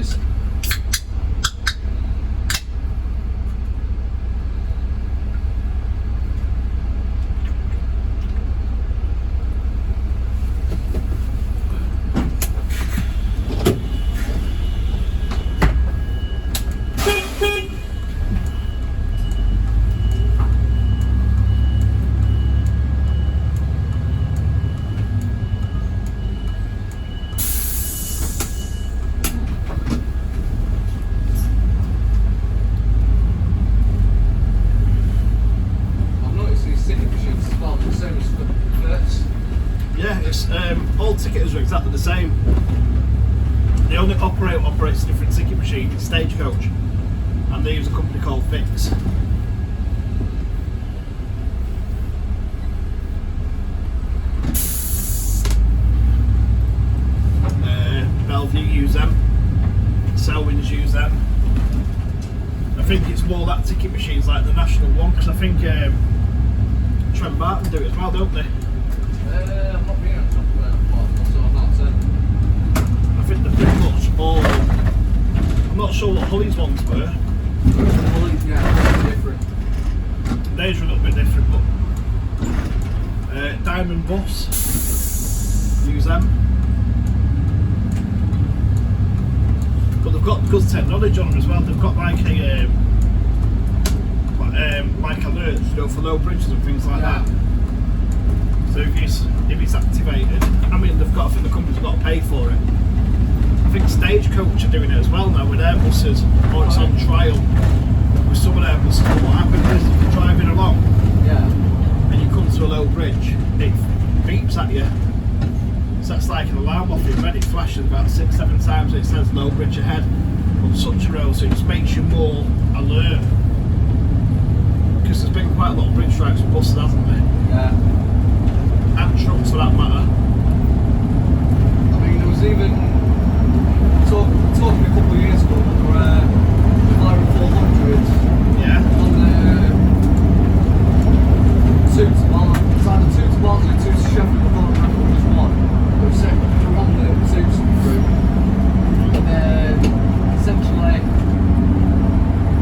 busways. All ticketers are exactly the same. The only operator operates a different ticket machine, Stagecoach, and they use a company called Fix. Bellevue use them, Selwyn's use them. I think it's more that ticket machines like the national one, because I think Trent Barton do it as well, don't they? I'm not being on top of it, so I'm not saying. I think they're pretty much all. I'm not sure what Holly's ones were. Holly's, yeah, different. Theirs are a little bit different, but Diamond Bus, use them. But they've got good technology on them as well. They've got like a alerts, you know, for low bridges and things like that. So if it's activated, I mean, I think the company's got to pay for it. I think Stagecoach are doing it as well now with their buses, or it's on trial with some of their buses. But what happens is if you're driving along, and you come to a low bridge, it beeps at you. So that's like an alarm off your red. It flashes about 6-7 times. It says low bridge ahead on such a road, so it just makes you more alert. Because there's been quite a lot of bridge strikes with buses, hasn't there? Yeah. And trucks for that matter. I mean, there was even talking a couple of years ago where the Livery 400s Yeah. on the two to Vale, it's either two to Vale or two to Sheffield, I can't remember which one. They were saying they were on the two route. And then essentially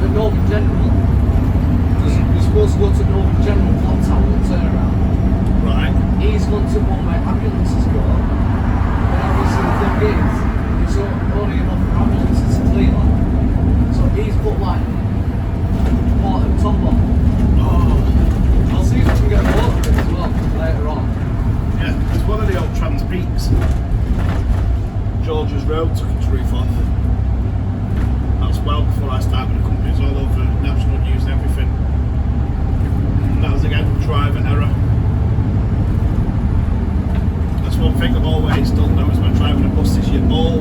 the Northern General, you're supposed to go to Northern General Clock Tower and turn around. Right. He's gone to one where ambulances go, but obviously the thing is, it's only enough for ambulances to clean on. So he's put like water and top on. Oh. I'll see if we can get water in as well later on. Yeah, it's one of the old Trans Peaks. George's Road took its roof off. That's well before I started with the companies all over national news and everything. And that was again driver error. That's one thing I've always done though, is when driving a bus, is you've got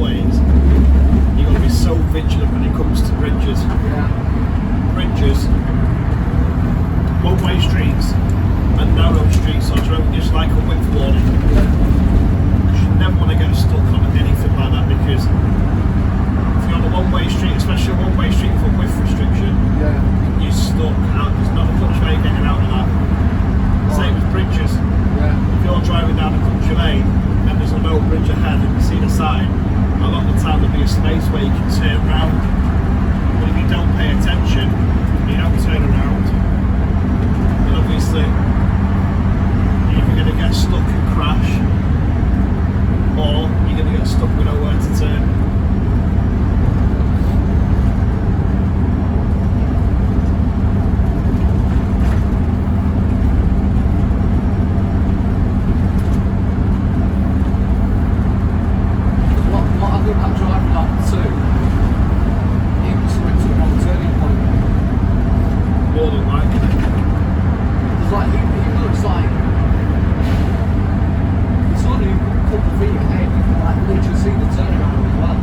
to be so vigilant when it comes to bridges. Yeah. Bridges, one-way streets and narrow streets on road, just like a width warning. Because you never want to get stuck on anything like that, because if you're on a one-way street, especially a one-way street with a width restriction, you're stuck out. There's not much way getting out of that. Same with bridges. If you're driving down a country lane and there's a low bridge ahead and you see the sign, a lot of the time there'll be a space where you can turn around. But if you don't pay attention, you don't turn around, then obviously you're either going to get stuck and crash, or you're going to get stuck with nowhere to turn. Feet ahead, you can like literally see the turnaround as well.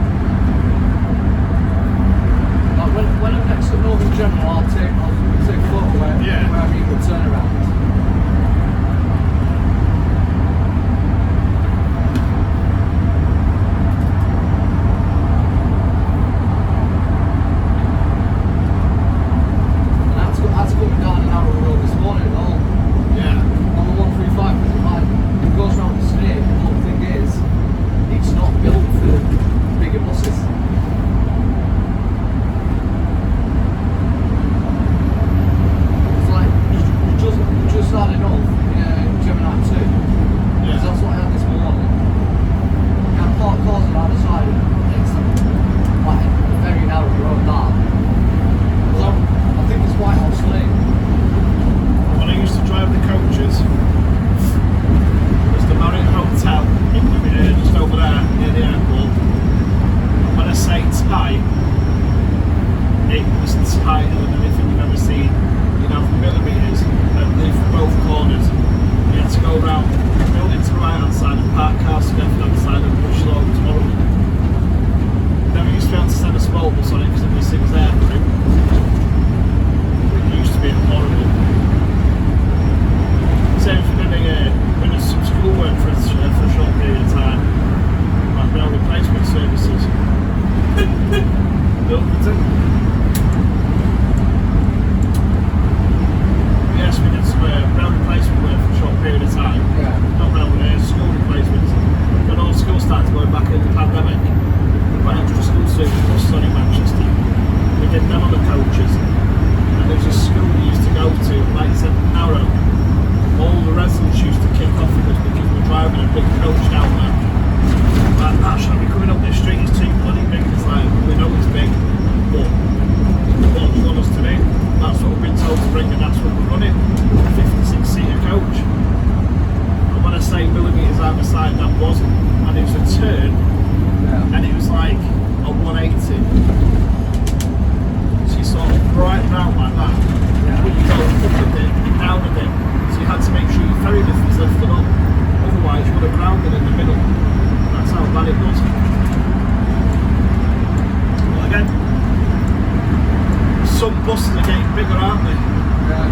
it was tighter than anything you've ever seen. You'd have millimetres from both corners. You had to go around, build it to the right hand side and park cars to the left hand side and push slow. It was horrible. Never used to be able to send a small bus on it because it was there for him. It used to be horrible. Same for doing some school work for a short period of time. Like rail replacement services. Buildington. Yes, we did some rail replacement work for a short period of time. Yeah. Not rail, school replacements. When all schools started going back in the pandemic, we put extra school service buses on in Manchester. We did them on the coaches. And there was a school we used to go to, like Citaro. All the residents used to kick off with us because we were driving a big coach down there. Like, that shall be coming up this street, it's too bloody big. It's like, we know it's big, but what do you want us to do? That's what we've been told to bring and that's what we're running. 56-seater coach. And when I say millimetres either side, that wasn't. And it was a turn, and it was like a 180. So you sort of right round like that. When you go up a bit, down a bit. So you had to make sure your ferry lift was lifted up. Otherwise you would have grounded in the middle. That's how bad it was. Well, again, some buses are getting bigger, aren't they? Yeah.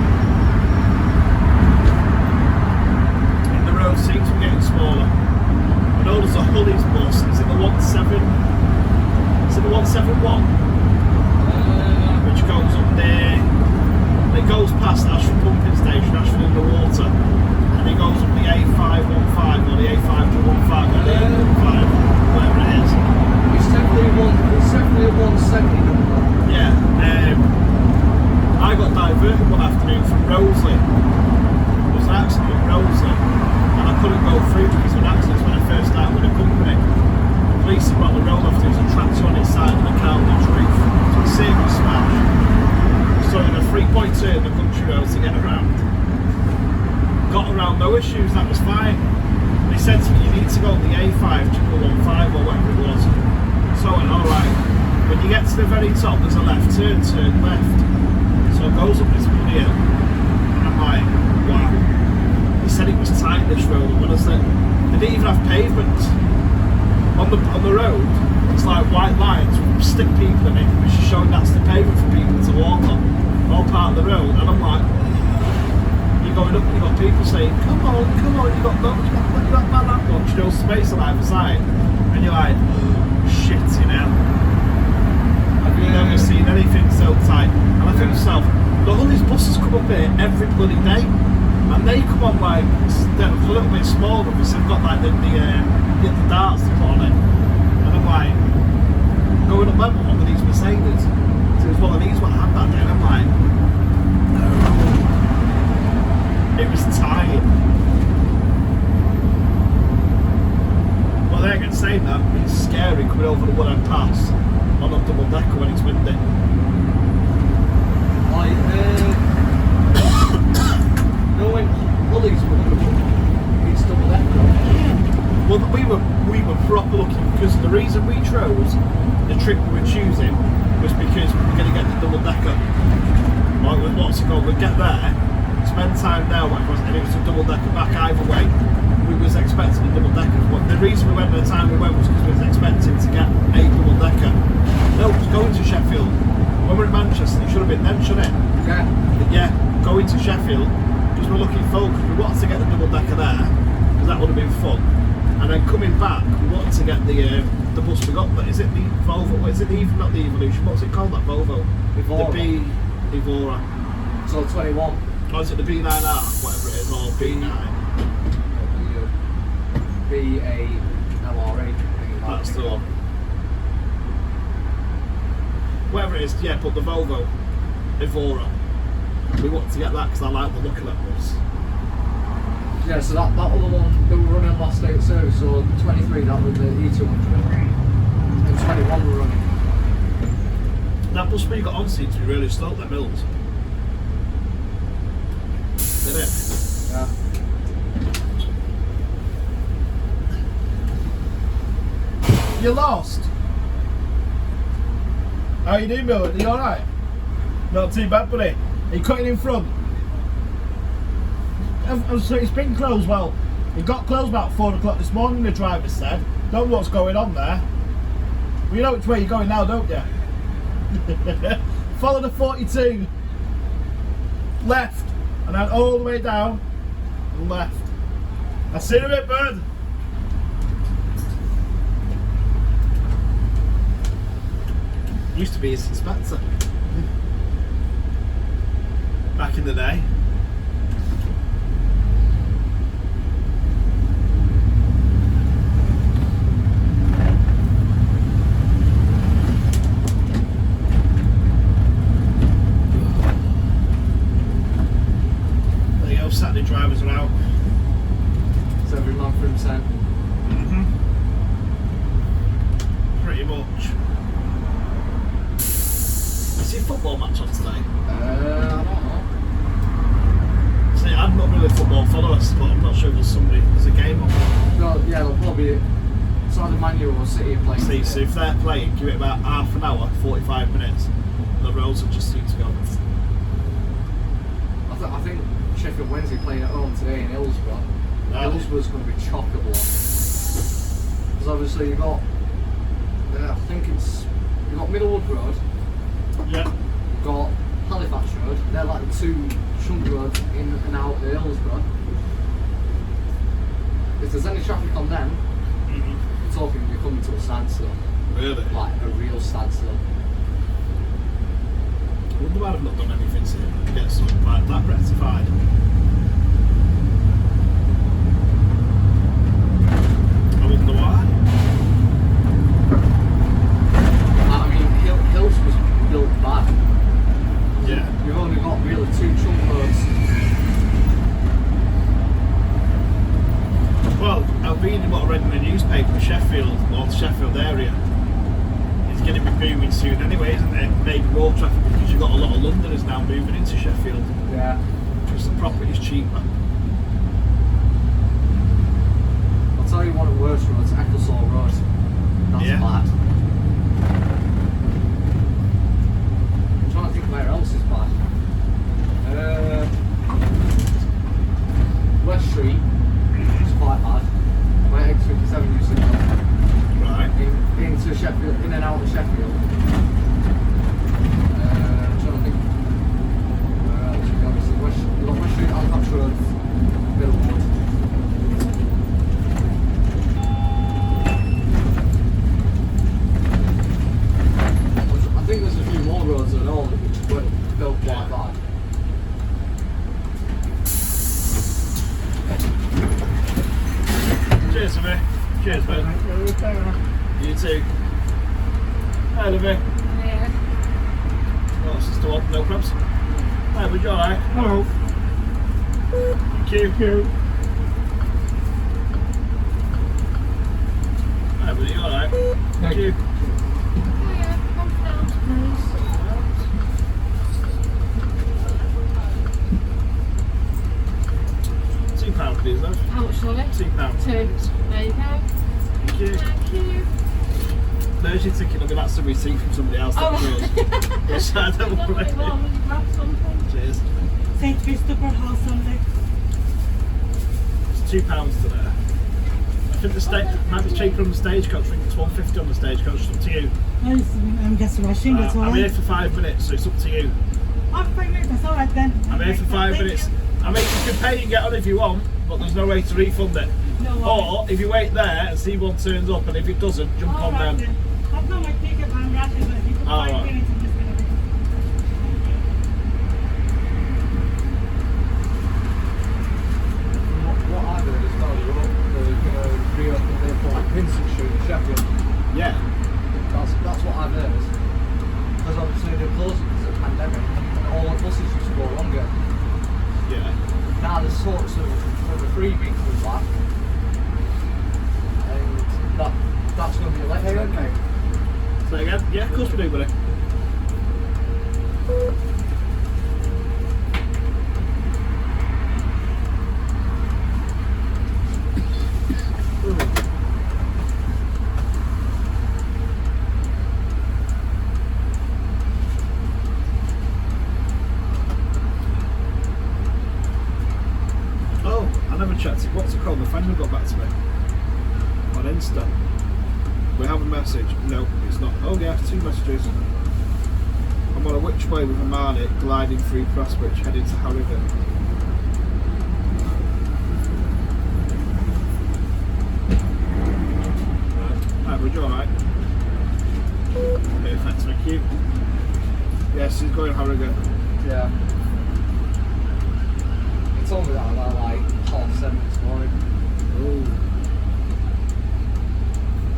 And the road seems to be getting smaller. And all there's a Hully's bus. Is it the 17? Is it the 171? Which goes up there. It goes past Ashford pumping station, Ashford in the water, and it goes up the A515 or the A5215 or the A15, whatever it is. It's definitely a 170 number. Yeah. I got diverted one afternoon from Roseley. There was an accident at Roseley, and I couldn't go through because of an accident when I first started with the company. The police had got the road off, there was a tractor on its side of the carriage roof, so a serious smash. So in a 3-point turn, the country road to get around. Got around, no issues, that was fine. They said to me, you need to go up the A5 to go 15 or whatever it was. So I went, alright. When you get to the very top, there's a left turn left. So it goes up this hill. And I'm like, wow. They said it was tight, this road. And when I said, they didn't even have pavement. On the road, it's like white lines with stick people in it, which is showing that's the pavement for people to walk on. All part of the road, and I'm like, you're going up and you've got people saying, come on, you've got that much, no space on either side. And you're like, shit, you know. I've never seen anything so tight. And I think to myself, look, all these buses come up here every bloody day. And they come on like, they're a little bit smaller because they've got like the darts to put on it. And I'm like, going up level one of these Mercedes. So it was one of these what I had that day, and I'm like, no. It was tight. Well, they're going to say that, it's scary coming over the Woodhead Pass on a double decker when it's windy. Like, knowing Woolies were it's double decker. Well, we were proper looking because the reason we chose the trip we were choosing was because we were going to get the double decker. Like, what's it called? We'd get there, spend time there, and it was a double decker back either way. We was expecting a double decker. But the reason we went at the time we went was because we was expecting to get a double decker. No, it was going to Sheffield. When we were in Manchester, it should have been then, shouldn't it? Yeah. Yeah, going to Sheffield because we're looking forward because we wanted to get the double decker there because that would have been fun. And then coming back, we wanted to get the bus we got. But is it the Volvo? Is it not the Evolution? What's it called? That Volvo? Evora. The Evora. So 21. Or is it the B9R? Whatever it is, or B9. B-A-L-R-A. That's the one. Whatever it is, yeah. But the Volvo Evora. We wanted to get that because I like the look of that bus. Yeah, so that other one that we were running last day of service, so 23, that was the E200. And 21 we were running. That bus we got on seems to be really slow, that build. Did it? Yeah. You lost? How you doing, Bill? Are you alright? Not too bad, buddy. Are you cutting in front? So it's been closed, well, it got closed about 4 o'clock this morning, the driver said. Don't know what's going on there. Well, you know which way you're going now, don't you? Follow the 42. Left. And then all the way down. And left. I see you in a bit, bud. Used to be his inspector. Back in the day. Saturday drivers are out. It's every man for himself. Pretty much. Is it a football match on today? I don't know. See, I'm not really a football follower, but I'm not sure if there's a game on. No, yeah, there'll probably it's either Man U or City playing. See, so if they're playing, give it about half an hour, 45 minutes. The roads will just seem to go. I think Sheffield Wednesday playing at home today in Hillsborough. Hillsborough's going to be chock-a-block. Because obviously you've got, I think you've got Middlewood Road. Yeah. You've got Halifax Road. They're like the two chunk roads in and out of Hillsborough. If there's any traffic on them, you're talking you're coming to a standstill. Really? Like a real standstill. I wonder why I've not done anything to get something like that rectified. I wonder why. I mean, Hills was built bad. Yeah. You've only got really two chunk roads. Well, I've been what I read in the newspaper, Sheffield, or the Sheffield area. It's going to be booming soon anyway, isn't it? Maybe more traffic because you've got a lot of Londoners now moving into Sheffield. Yeah. Because the property's cheaper. I'll tell you one of the worst roads, Ecclesall Road. That's bad. I'm trying to think where else is bad. West Street is quite bad. Where X57 used to go. Right. Into Sheffield, in and out of Sheffield. I'm trying to think. Obviously, you've got West Street, Halifax Road, Middlewood. I think there's a few more roads than all which were built quite bad. Cheers, mate. Cheers, mate. You too. Hi, Livy. Yeah. Oh, sister one, no problems. Hi, would you alright? Hello. Thank you. Thank you. Hi, buddy, alright? Thank you. Hiya, come down, please. £2, please, love. How much, sorry? £2. Two. There you go. Thank you. Thank you. There's your ticket, look at that's a receipt from somebody else. Oh. Yes, I don't worry. Cheers. St. Christopher House Sunday. It's £2 today. I think the might be cheaper on the stagecoach. I think it's £1.50 on the stagecoach. It's up to you. I'm just rushing, that's all I'm here right. for 5 minutes, so it's up to you. Oh, 5 minutes, that's all right then. I'm here for 5 Thank minutes. you. I mean, you can pay and get on if you want, but there's no way to refund it. No worries. Or if you wait there and see one turns up, and if it doesn't, jump All on right them. then. I've got my ticket, but I'm rushing, but if you put All 5 right. minutes, I'm just gonna be. What I've heard is now they're going to reopen the airport at Vincent Street in Sheffield. Yeah. That's what I've heard. Because obviously they're closing because of the pandemic and all the buses used to go longer. Yeah. Now there's sorts of the freebie coming back. And that's going to be electric. Say again? Yeah, of course we do, buddy. Insta. We have a message. No, it's not. Oh yeah, 2 messages. I'm on a which way with a Marnet gliding through Prestwich heading to Harrogate. Average, alright. Perfect, thank you. Yes, he's going Harrogate. Yeah. He told me that about like 7:30 this morning. Oh.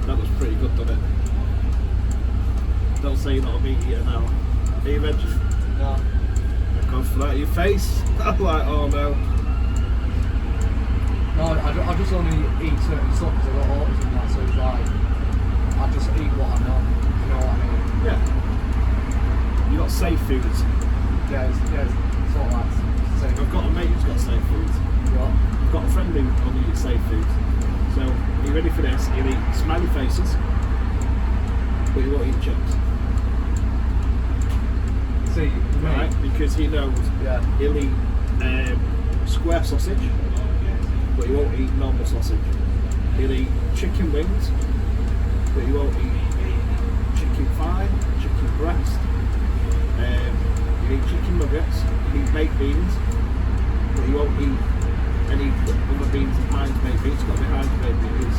That was pretty good, didn't it? Don't say you're not a meat eater now. Are you veg? No. I've gone for that in your face. I'm like, oh no. No, I just only eat certain stuff because I've got autism and that, so it's like, I just eat what I know, you know what I mean? Yeah. You got safe foods. Yeah, it's all that. Same. I've got a mate who's got safe foods. What? I've got a friend who only eats safe foods. So, are you ready for this? He'll eat smiley faces, but he won't eat chips. See, Right? Because he knows yeah. he'll eat square sausage, but he won't eat normal sausage. He'll eat chicken wings, but he won't eat chicken thigh, chicken breast. He'll eat chicken nuggets, he'll eat baked beans, but he won't eat any other beans and Heinz baked beans. It's got to be Heinz baked beans.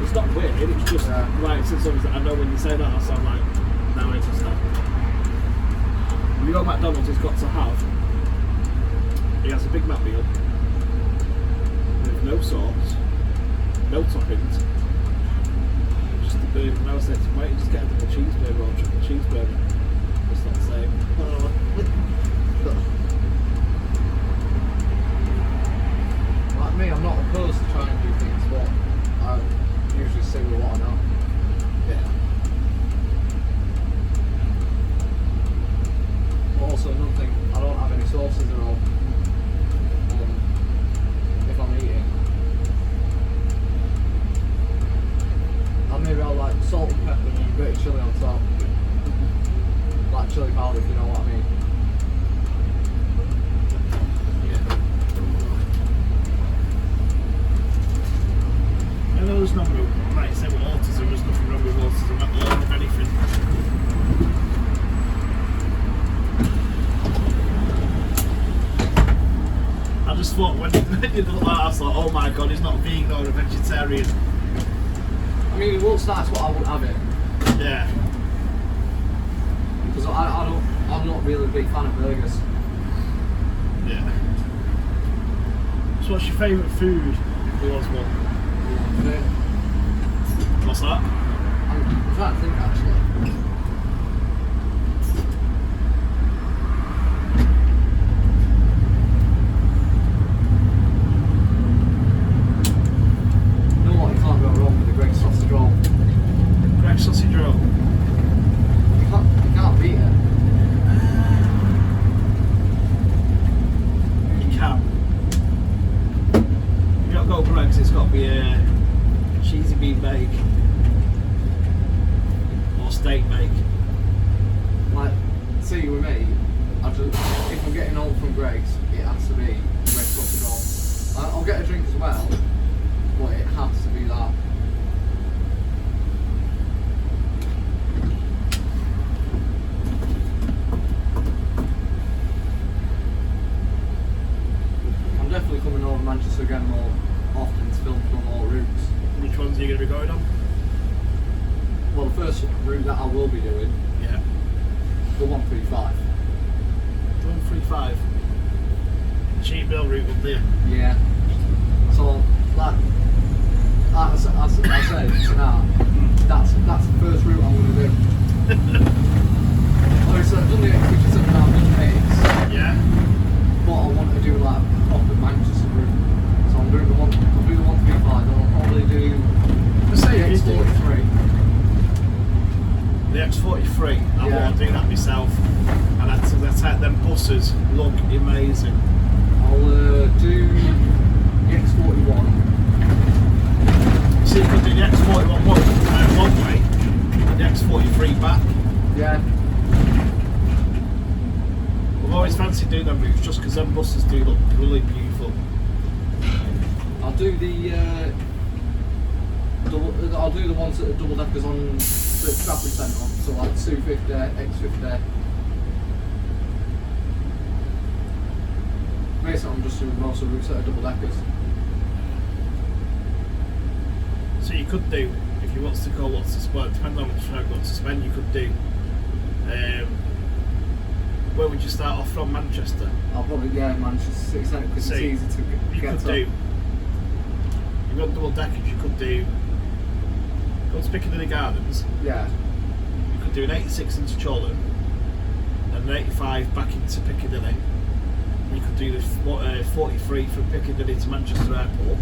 It's not weird, it's just like, since I know when you say that, I sound like, now I understand. When you go to McDonald's, he's got to have, he has a Big Mac meal with no sauce, no toppings, just the burger. And I was saying to him, why don't you just get a double cheeseburger or a triple cheeseburger? It's not the same. Like me, I'm not opposed to trying to do things, but I usually stick with what I know. Yeah. Also, another thing, I don't have any sauces at all. If I'm eating, maybe I'll like salt and pepper and a bit of chilli on top, like chilli powder, if you know what I mean. I know there's nothing wrong, like you said, with autism, there's nothing wrong with autism at all, if anything. I just thought when you did that, I was like, oh my god, he's not vegan or a vegetarian. I mean, it looks nice, but I wouldn't have it. Yeah. Because I'm not really a big fan of burgers. Yeah. So what's your favourite food? If there was one. What's that? I'm trying to think actually. You know what? You can't go wrong with a great sausage roll. Great sausage roll. You can't beat it. You can. You don't go Greg's, it's got to be a cheesy bean bake or steak bake. Like, see with me, if I'm getting old from Greg's, it has to be Greg's sausage roll. I'll get a drink as well, but it has to be that. I'm definitely coming over Manchester again more often to film from more routes. Which ones are you going to be going on? Well, the first route that I will be doing, Yeah. the 135. 135. Cheap bill route up there. Yeah. So, like I said tonight, that's the first route I'm going to do. Obviously, I've done the X57 now in Hayes, Yeah. but I want to do like a proper Manchester route. So I'm doing the 135. I'll probably do I say the if you do X43. the X43, I Yeah. want to do that myself. And that's them buses look amazing. I'll do the X41. See, you can do the X41 one way, and the X43 back. Yeah. I've always fancied doing them routes just because them buses do look really beautiful. I'll do the I'll do the ones that are double deckers on the shopping centre, so like 250, X50. Basically, I'm just doing most of the routes that are double deckers. So you could do, if you want to go, well, depending on which route you want to spend, you could do. Where would you start off from? Manchester? I'll probably, Manchester City Centre because it's easy to you get could to. do. You've got double deckers, you could do. Go to Piccadilly Gardens. Yeah. You could do an 86 into Cholton and an 85 back into Piccadilly. You could do the 43 from Piccadilly to Manchester Airport.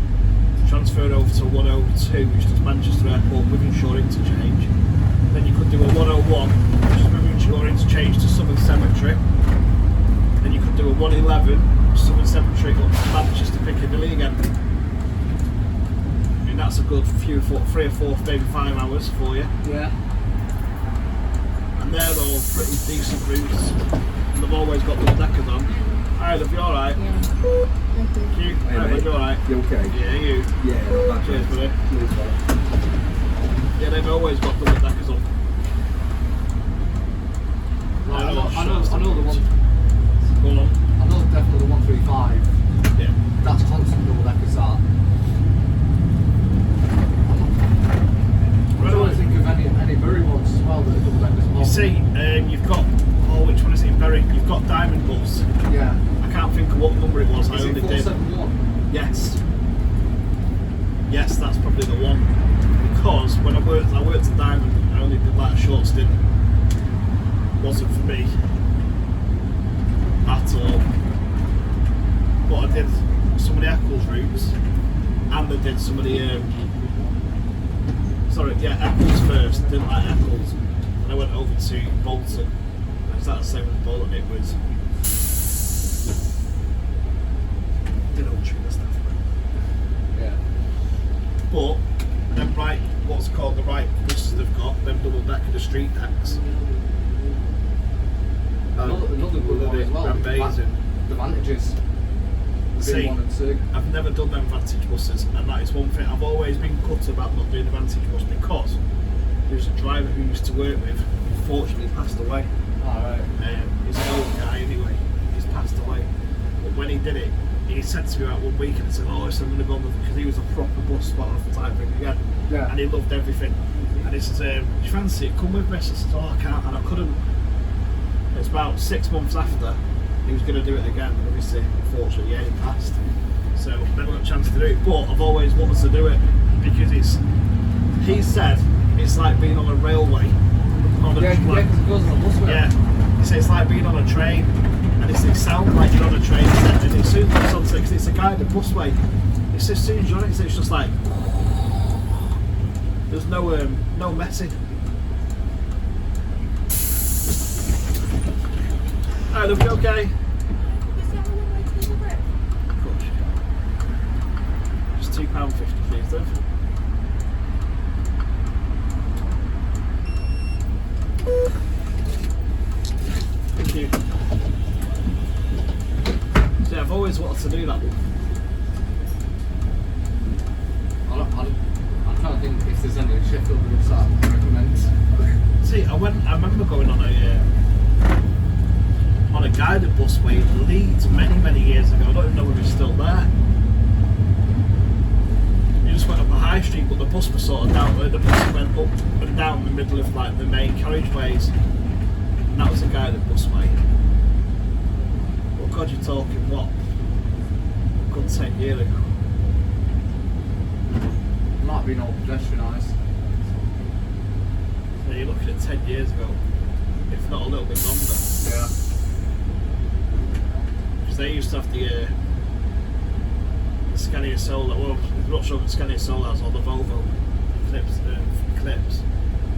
Transfer over to 102, which does Manchester Airport with inshore interchange. Then you could do a 101, which is with inshore interchange to Southern Cemetery. Then you could do a 111, Southern Cemetery up to Manchester Piccadilly again. I mean, that's a good 3 or 4, maybe 5 hours for you. Yeah. And they're all pretty decent routes. And they've always got double deckers on. Hi, love, you alright? Yeah. Thank you. You? Hey, Hi, mate. you alright? You okay? Yeah, you? Yeah, not bad. Cheers, buddy. Cheers, buddy. Yeah, they've always got double deckers on. Right, I know the one. Go on. I know definitely the 135. Yeah. That's constant double deckers. That. I'm trying to think of any Bury ones as well that are double deckers. You see, you've got, which one is it in Bury? You've got Diamond Bus. Yeah. I can't think of what number it was. Is I it only did. 471? Yes. Yes, that's probably the one. Because when I worked at Diamond, I only did like a short stint. Wasn't for me at all. But I did some of the Eccles routes, and I did some of the Eccles first. Didn't like Eccles, and I went over to Bolton. It's that the same as Bolton. It was did all the stuff. Yeah. But them what's called the right buses they've got, them double decker, the street decks. Another good one as well. Amazing. The Vantages. The See, B1 and 2. I've never done them Vantage buses, and that is one thing I've always been cut about not doing the Vantage bus, because there's a driver who used to work with, unfortunately passed away. Alright. He's an old guy anyway, he's passed away. But when he did it, he said to me about one week, and he said, I'm going to go on because he was a proper bus spotter type thing again. Yeah. And he loved everything. And he says, do you fancy it? Come with me. I said, I can't, and I couldn't. It's about 6 months after he was going to do it again, and obviously, unfortunately, he passed. So never got a chance to do it, but I've always wanted to do it because he said it's like being on a railway. Because it goes on a busway. Yeah, he said it's like being on a train, and it sounds like you're on a train. And as soon as it's on, because it's a guided busway, it's as soon as you're on it, it's just like there's no messing. Alright, love, you okay? Is that all the way to the brick? Of course. Just £2.50, please, Dave. Thank you. So yeah, I've always wanted to do that one. I'm trying to think if there's any Sheffield routes that I recommend. See, I remember going on a guided busway in Leeds many years ago. I don't even know if it's still there. You just went up a high street, but the bus was sort of down. The bus went up and down the middle of like the main carriageways, and that was a guided busway. But God, you're talking what? A good 10 years ago. Might have been all pedestrianised. So you're looking at 10 years ago, if not a little bit longer. Yeah. Because they used to have the Scania Solar, well, I'm not sure if the Scania Solar has, or the Volvo Eclipse.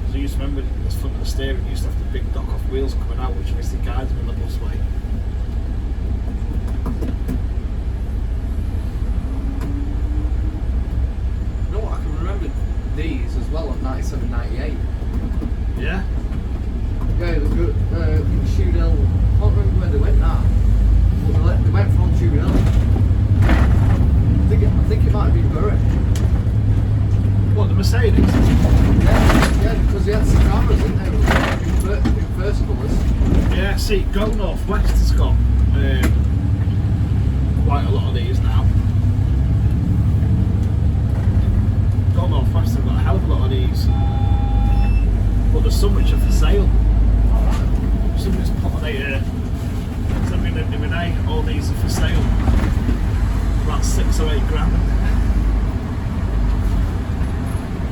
So you used to remember the front of the steering used to have the big dock-off wheels coming out, which obviously guides them in the busway. You know what, I can remember these as well on 97, 98. Yeah? Yeah, the good, Shoedale, I can't remember where they went now. But they went from Shoedale. I think it might have been Bury. What, the Mercedes? Yeah, because they had Cicaros, didn't they? In first colours. Yeah, see, Go Northwest has got quite a lot of these now. Go Northwest have got a hell of a lot of these. But there's some which are for sale. Somebody's put on something in the Renee, all these are for sale. About 6 or 8 grand.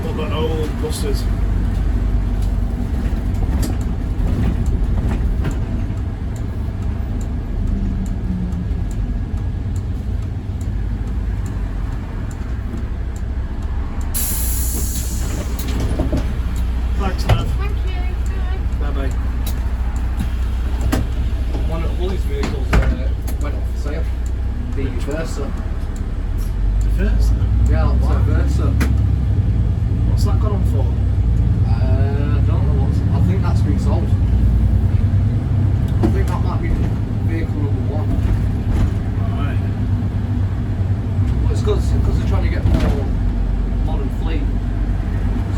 But they're old buses. Thanks, Nav. Thank you. Bye. Bye bye. One of Whaley's vehicles went up for sale. The Versa. The first? Yeah, it's a Versa. What's that gone on for? I don't know what's. I think that's been sold. I think that might be vehicle number 1. Alright. Well, it's because they're trying to get more modern fleet.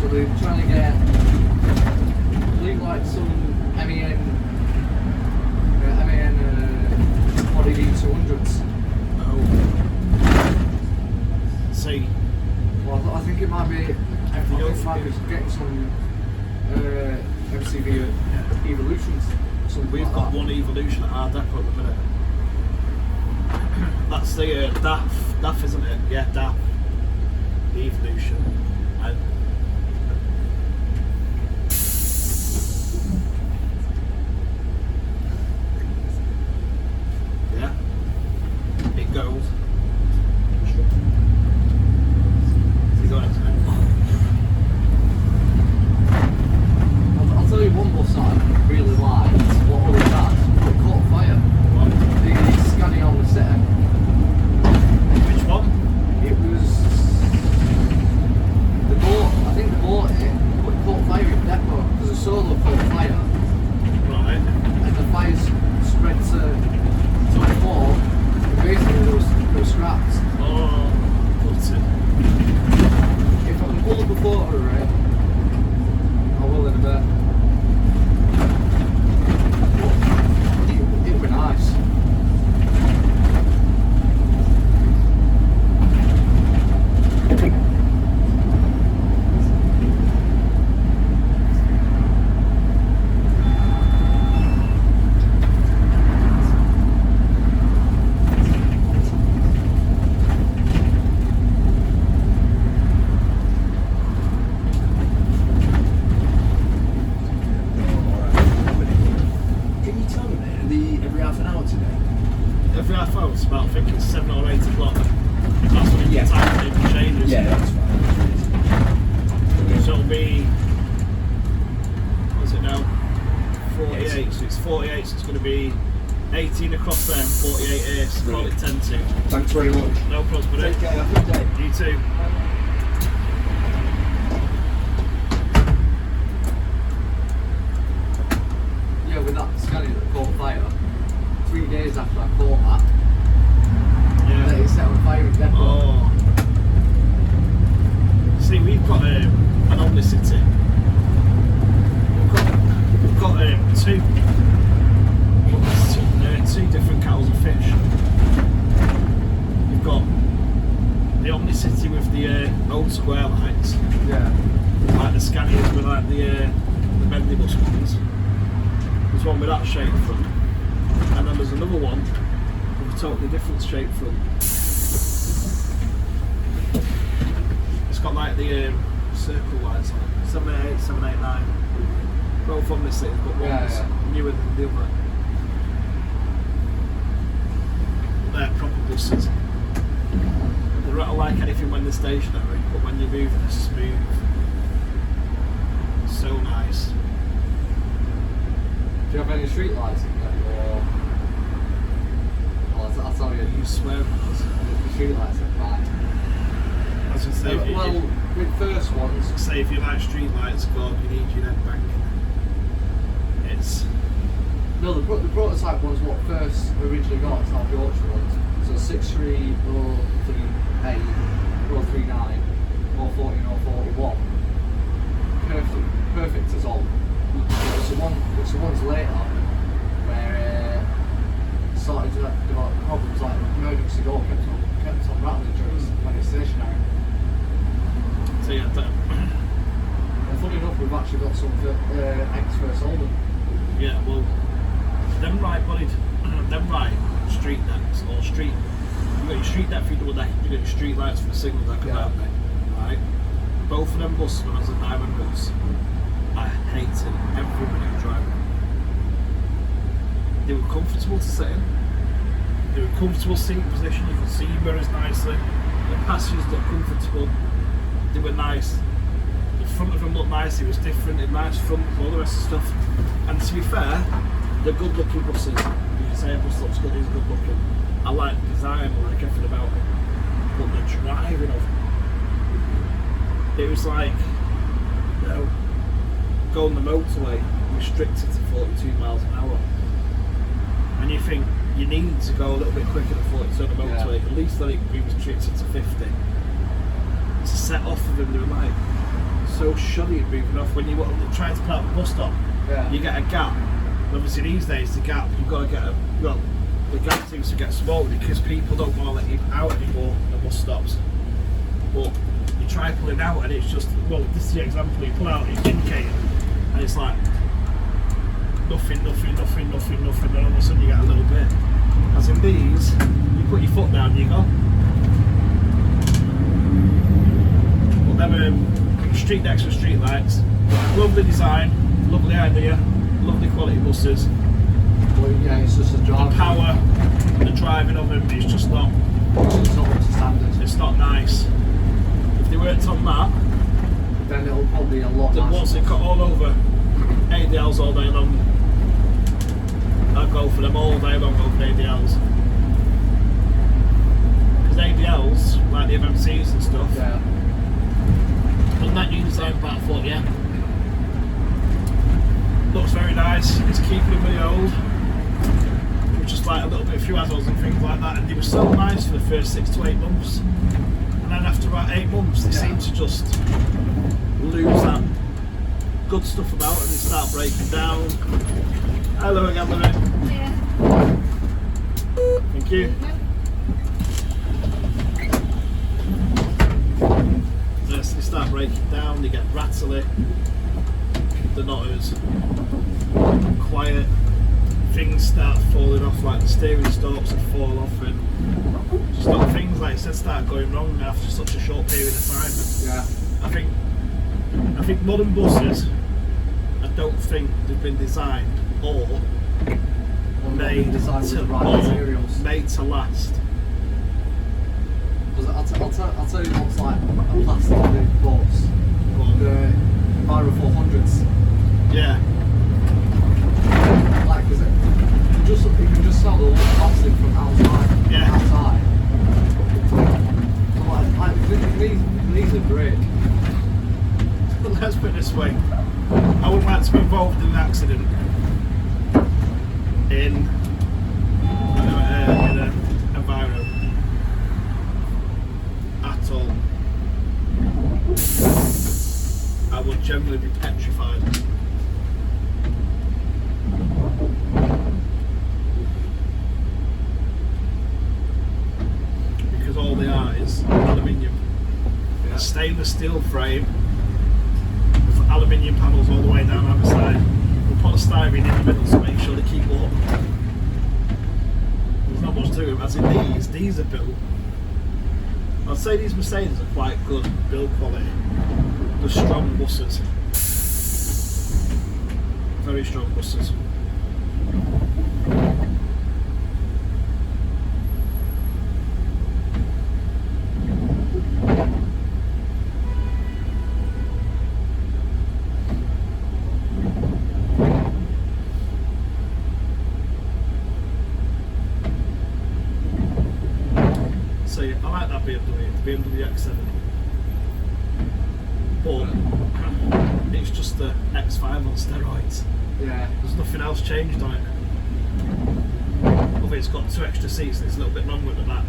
So they're trying to get, I believe, like some MEN body V200s. Oh. See. Well, I think it might be. I think it might be getting some MCV Evolutions. We've got one Evolution at our depot at the minute. That's the DAF, isn't it? Yeah, DAF. The Evolution. And yeah, it goes. You got it. I'll tell you one bus that I really like. What always has. It caught fire. What? The Skyline. Which one? It was. I think they bought it, but it caught fire in depot because the solo caught fire, Right. and the fires spread to 24. And basically, there was scraps. Oh, got it. If I can pull up a photo of it, I will in a bit. But it would be nice. Can you tell me, mate, every half an hour today? Every half hour, it's about, I think it's 7 or 8 o'clock. That's when Yeah. the time table changes. that's fine. So it'll be, what's it now? 48. So it's 48, so it's going to be 18 across there and 48 here. So call it 10-2. Thanks very much. No problems, buddy. Take care, have a good day. You too. Yeah, with that scanner that caught fire, 3 days after I caught that, Yeah. it set on fire in depot. Oh. See, we've got an Omnicity. We've got two different kettles of fish. We've got the Omnicity with the old square lights, Yeah. like the Scanias with like the bendibus ones. There's one with that shape front, and then there's another one with a totally different shape front. It's got like the circle lights on it. 788, 789. Both on this thing, but one's newer than the other. They're proper buses. They rattle like anything when they're stationary, but when you move, they're smooth. So nice. Do you have any street lights in there? Or I'll tell you, You swear it was. the street lights are fine. I was going to say, if you, Well, with first ones, say if you like street lights, God, you need your head back. It's no, the prototype ones what first originally got, it's not the Yorkshire ones. So 63 or 38 or 39 or or 14 or 41. Perfect as all. It's the ones later where started to develop problems like emergency door kept on rattling when it's stationary. So yeah, And funny enough, we've actually got some X-First Holden. yeah, well, them right street decks or street. You got your street deck for your double deck. You got your street lights for the signal deck about me, right? Both of them buses when I was a diamond bus, I hated every minute of driving. They were comfortable to sit in. They were comfortable seating position. You could see your mirrors nicely. The passengers looked comfortable. They were nice. The front of them looked nice. It was different. It nice front, all the rest of the stuff. And to be fair, they're good-looking buses. You can say a bus looks good. It's good-looking. I like the design. I like everything about it. But the driving of it was like, you know, going the motorway restricted to 42 miles an hour. And you think you need to go a little bit quicker than 42 on the motorway, at least let it be restricted to 50. To set off of them, they were like so shoddy at moving off. When you try to pull out the bus stop, you get a gap. And obviously these days the gap, you've got to get a, well, the gap seems to get smaller because people don't want to let you out anymore at bus stops. But you try pulling out and it's just, well, this is the example, you pull out, it's indicating, and it's like nothing, and all of a sudden you get a little bit. As in these, you put your foot down and you go. But them street decks with street lights, lovely design, lovely idea, lovely quality buses. Well, yeah, it's just a drive. The power, the driving of them, it's just not, It's not up to standard. it's not nice. If they worked on that, Then it'll probably be a lot then nicer. once it got all over ADLs all day long, I'd go for them all day long over ADLs. Because ADLs, like the MMCs and stuff, Yeah. on that new design platform, yeah, looks very nice. It's keeping them really old. With just like a little bit of few add-ons and things like that, and they were so nice for the first 6 to 8 months. And then after about 8 months, they seem to just lose that good stuff about and they start breaking down. Hello again, Livery. Yeah. Thank you. Yes, they start breaking down, they get rattly, they're not as quiet, things start falling off, like the steering stalks would fall off, and just little things like I said start going wrong after such a short period of time. Yeah. I think modern buses, I don't think they've been designed or made designed with the right materials. made to last. Because I'll tell you what's like a plastic bus. Go on. The Vale 400s. Yeah, Like, cause you can just sell the plastic from outside. Yeah. Outside. So like these are great. but let's put it this way, I wouldn't like to be involved in an accident in a enviro at all. I would generally be petrified. Because all they are is aluminium. Yeah. A stainless steel frame with aluminium panels all the way down either side. We'll put a styrene in the middle to make sure they keep warm. There's not much to them. As in these are built. I'd say these Mercedes are quite good build quality. They're strong buses. Very strong buses. So yeah, I like that BMW, the BMW X7. But it's just the X5 on steroids. Yeah. There's nothing else changed on it. Although it's got 2 extra seats and it's a little bit longer at the back.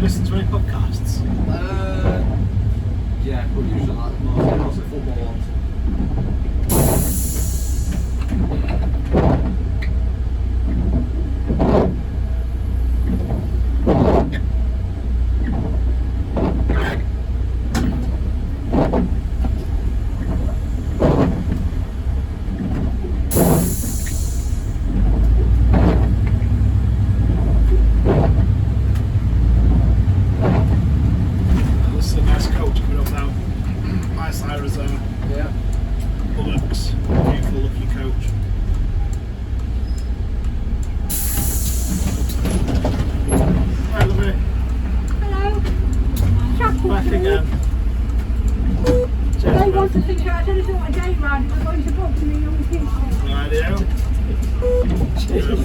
listen to any podcasts? Yeah, but usually like mostly football ones. This is a nice coach coming up now. Nice Irish Yeah. Bullocks. Beautiful looking coach. Hi, lovely. Hello. Chapel Back again. They Cheers, want to think I don't know what a day ride. We're going to book to me young people. Rightio. Cheers.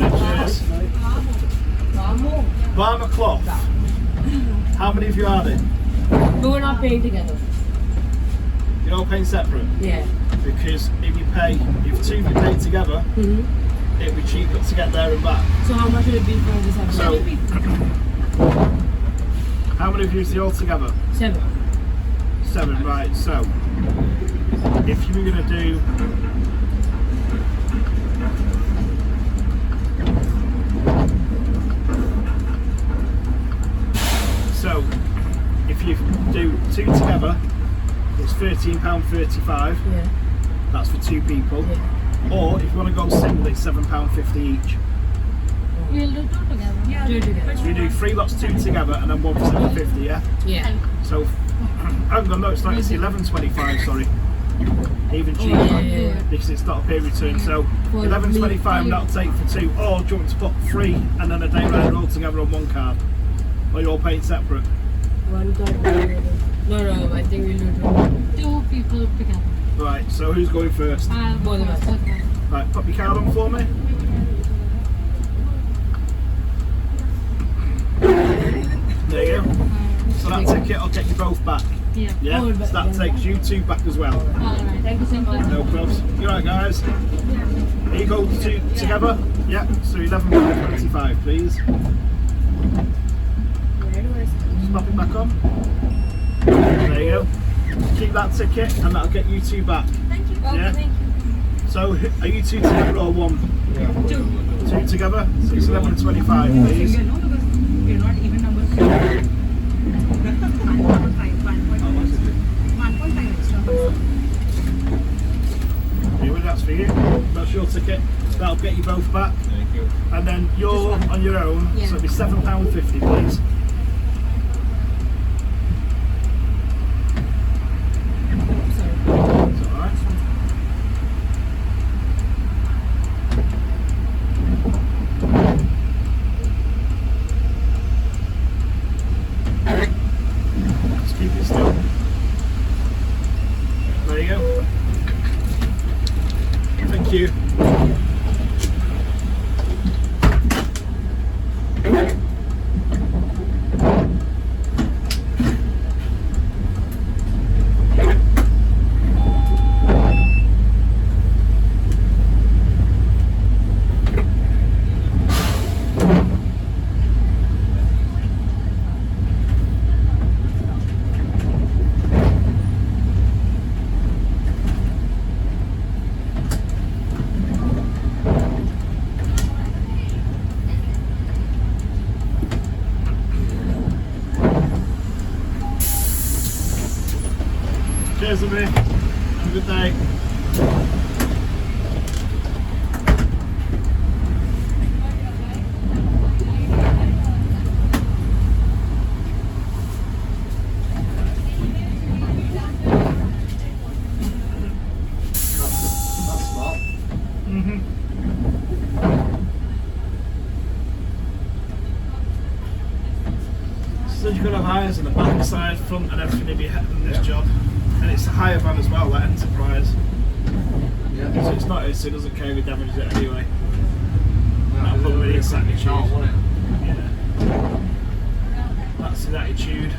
Barmer cloth. How many of you are there? But we're not paying together. You're all paying separate? Yeah. Because if two of you pay together, it'd be cheaper to get there and back. So how much would it be for this episode? So, how many of you is the all together? 7. 7, right. So, if you were going to do... So, if you do 2 together, it's £13.35. Yeah. That's for 2 people. Yeah. Or if you want to go single, it's £7.50 each. We'll do 2 together. Yeah. 2 together. So you do 3 lots, 2 together, and then 1 for £7.50, yeah? Yeah. So, hang on, no, it's not, it's £11.25, sorry. Even cheaper, yeah. because it's not a pay return. So, For £11.25, me, that'll take for 2. Or do you want to put 3 and then a day ride all together on 1 card? Or you're all paying separate? 1 card. No, I think we'll do 2 people together. Right, so who's going first? Both of us. Right, pop your card on for me. There you go. So that ticket will get you both back. Yeah. Yeah? Oh, So that takes you 2 back as well. Alright, thank you so much. No problems. You right, guys? Here you go, 2 together. Yeah, so £11.25, please. Just pop it back on. There you go. Keep that ticket and that'll get you 2 back. Thank you. Yeah? Thank you. So are you 2 together or 1? 2. 2 together? So it's £11.25, please. No, because we're not even number 3. 1.5 extra. Anyway, that's for you. That's your ticket. That'll get you both back. Thank you. And then you're on your own, so it'll be £7.50, please. It's alright. Just keep it still. There you go. Thank you. Cheers, everybody. Have a good day. That's smart. So you've got to have eyes on the back, side, front and everything if you're in this job. And it's a higher van as well, that Enterprise. Yeah. So it's not it doesn't carry damage it anyway. That'll probably be its attitude. Can't, won't it? Yeah. That's his attitude.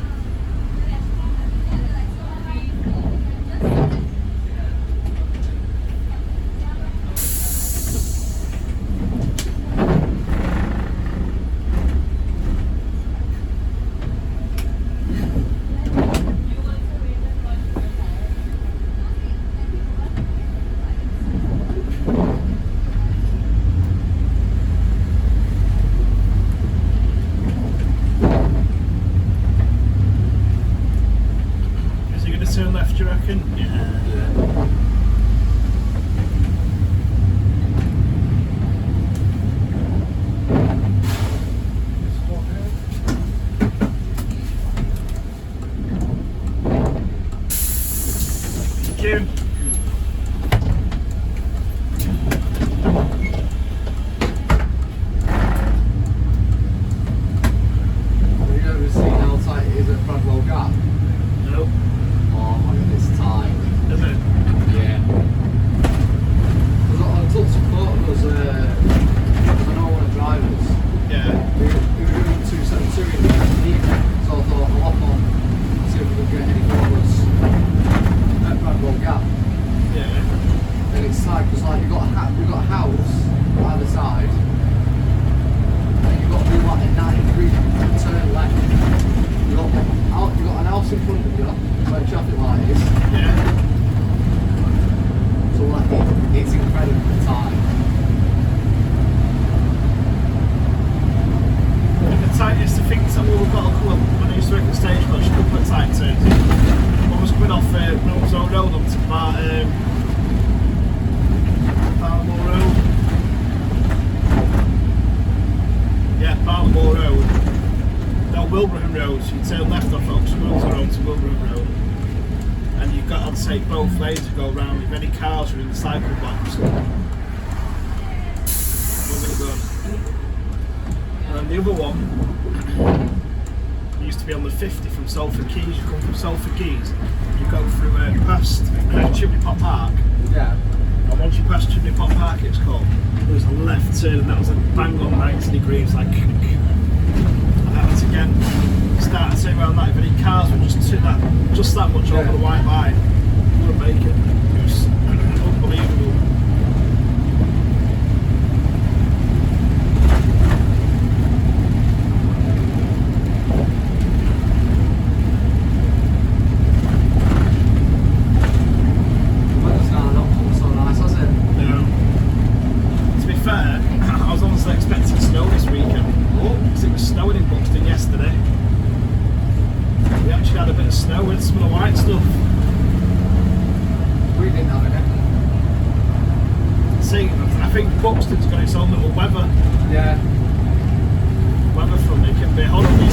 Wilbraham Road, so you turn left off Oxford Road to Wilbraham Road, and you've got to take both lanes to go around. If any cars are in the cycle box, we're really good. And the other one used to be on the 50 from Salford Quays. You come from Salford Quays, you go through past Chimney Pot Park. Yeah. And once you pass Chimney Pot Park, it's called, there was a left turn, and that was like bang on 90 degrees, like. And that was again, start to turn around that. If any cars were just that much over the white line, you wouldn't make it. It was unbelievable. Expecting snow this weekend. Because it was snowing in Buxton yesterday. We actually had a bit of snow with some of the white stuff. We didn't have it. See, I think Buxton's got its own little weather. Yeah. Weather front, it can be horrible.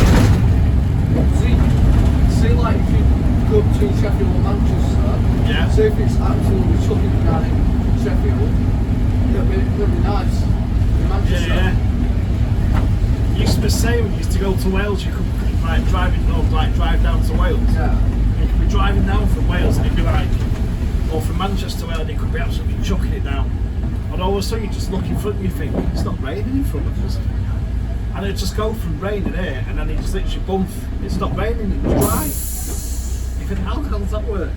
See, like if you go to Sheffield or Manchester, Yeah. see if it's absolutely chucking down in Sheffield, it'll be nice. Manchester. Yeah. Used to be the same. Used to go to Wales. You could drive down to Wales. Yeah. You could be driving down from Wales and it'd be like, or from Manchester to Wales, and it could be absolutely chucking it down. And all of a sudden you just look in front and you think it's not raining in front of us, and it'd just go from raining here, and then it just literally bump. It's not raining. It's dry. You think, how the hell does that work?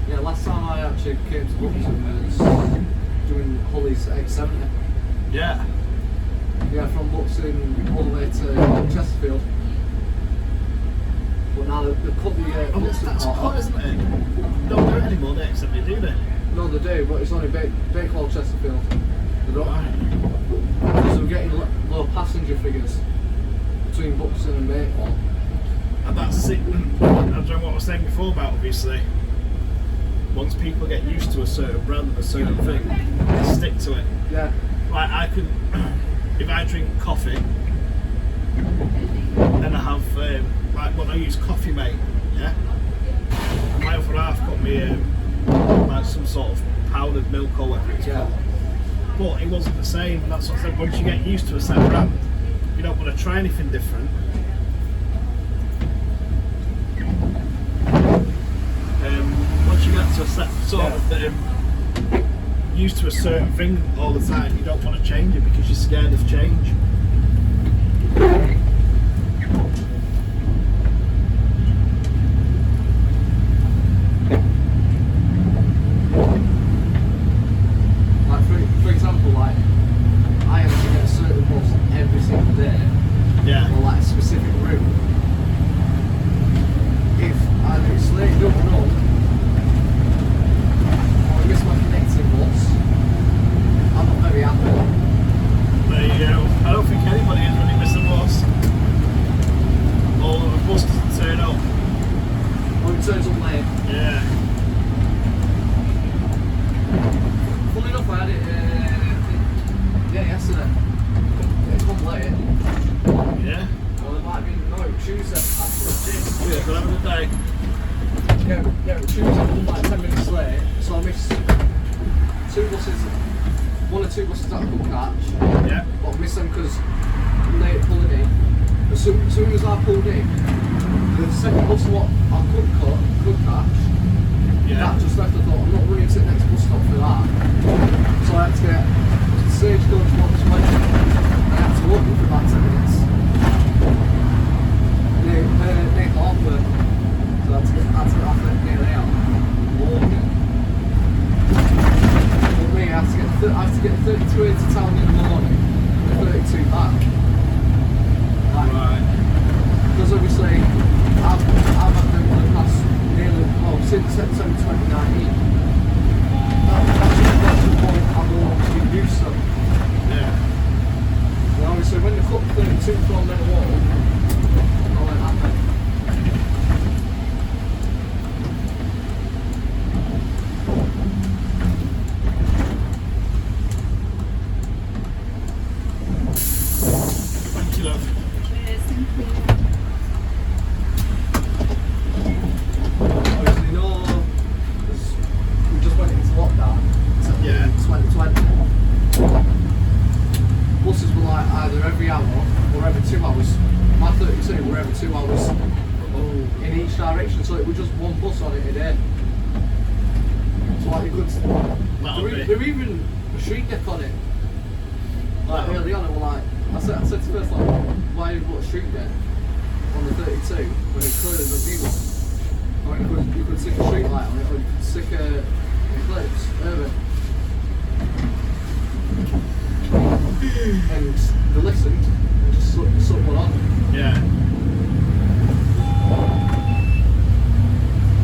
Yeah, last time I actually came to Buxton was doing Holly's 870. Yeah. Yeah, from Buxton all the way to Chesterfield. But now they've cut the Oh, Buxton that's part cut, off. isn't it? Don't do it anymore, except they do they? No, they do, but it's only Bakewell Chesterfield. They don't. Right. Because we're getting low passenger figures between Buxton and Bakewell. And that's it. I don't know what I was saying before about, obviously. Once people get used to a certain brand and a certain thing, they stick to it. Yeah. Like I could, if I drink coffee, then I have like when I use Coffee Mate, yeah. And my other half got me like some sort of powdered milk or whatever it's called. But it wasn't the same, and that's what I said. Once you get used to a set brand, you don't want to try anything different. Once you get to a set sort of used to a certain thing all the time, you don't want to change it because you're scared of change. Like for example, like I have to get a certain bus every single day. Yeah. Or like a specific route. If either it's late don't run, or I miss my connecting bus, I'm not very happy. There you go. I don't think anybody is when they miss a bus. Or a bus doesn't turn up. Or it turns up late. Yeah. Funny enough, I had it yesterday. It come late. Yeah. Well, it might have been, no, it was Tuesday after Yeah, but having a day. Yeah, it was Tuesday, I was like 10 minutes late, so I missed two buses, one or two buses that I could catch. Yeah. But I missed them because late pulling in. As soon as I pulled in, the second bus what I could catch, Yeah. that just left. I thought, I'm not running to the next bus stop for that. So I had to get the Stagecoach once way. I had to walk it for about 10 minutes. Near Hartford. So I had to get off there nearly out. Walking. For me, I had to get 32 into town in the morning and 32 back. Like, Right. because obviously I've had them for the past nearly, well, since September 2019. That's the point I've always been used to. Yeah. And obviously when they cut 32 from their wall, I went happy. 2 hours in each direction, so it was just one bus on it a day. So like you could, there were even a street deck on it. Like early on, and we're like, I said to first like, why have you put a street deck on the 32 when it's clearly the big one? I mean, you could stick a street light on it, or you could stick a eclipse, urban. And they listened and just stuck one on. Yeah.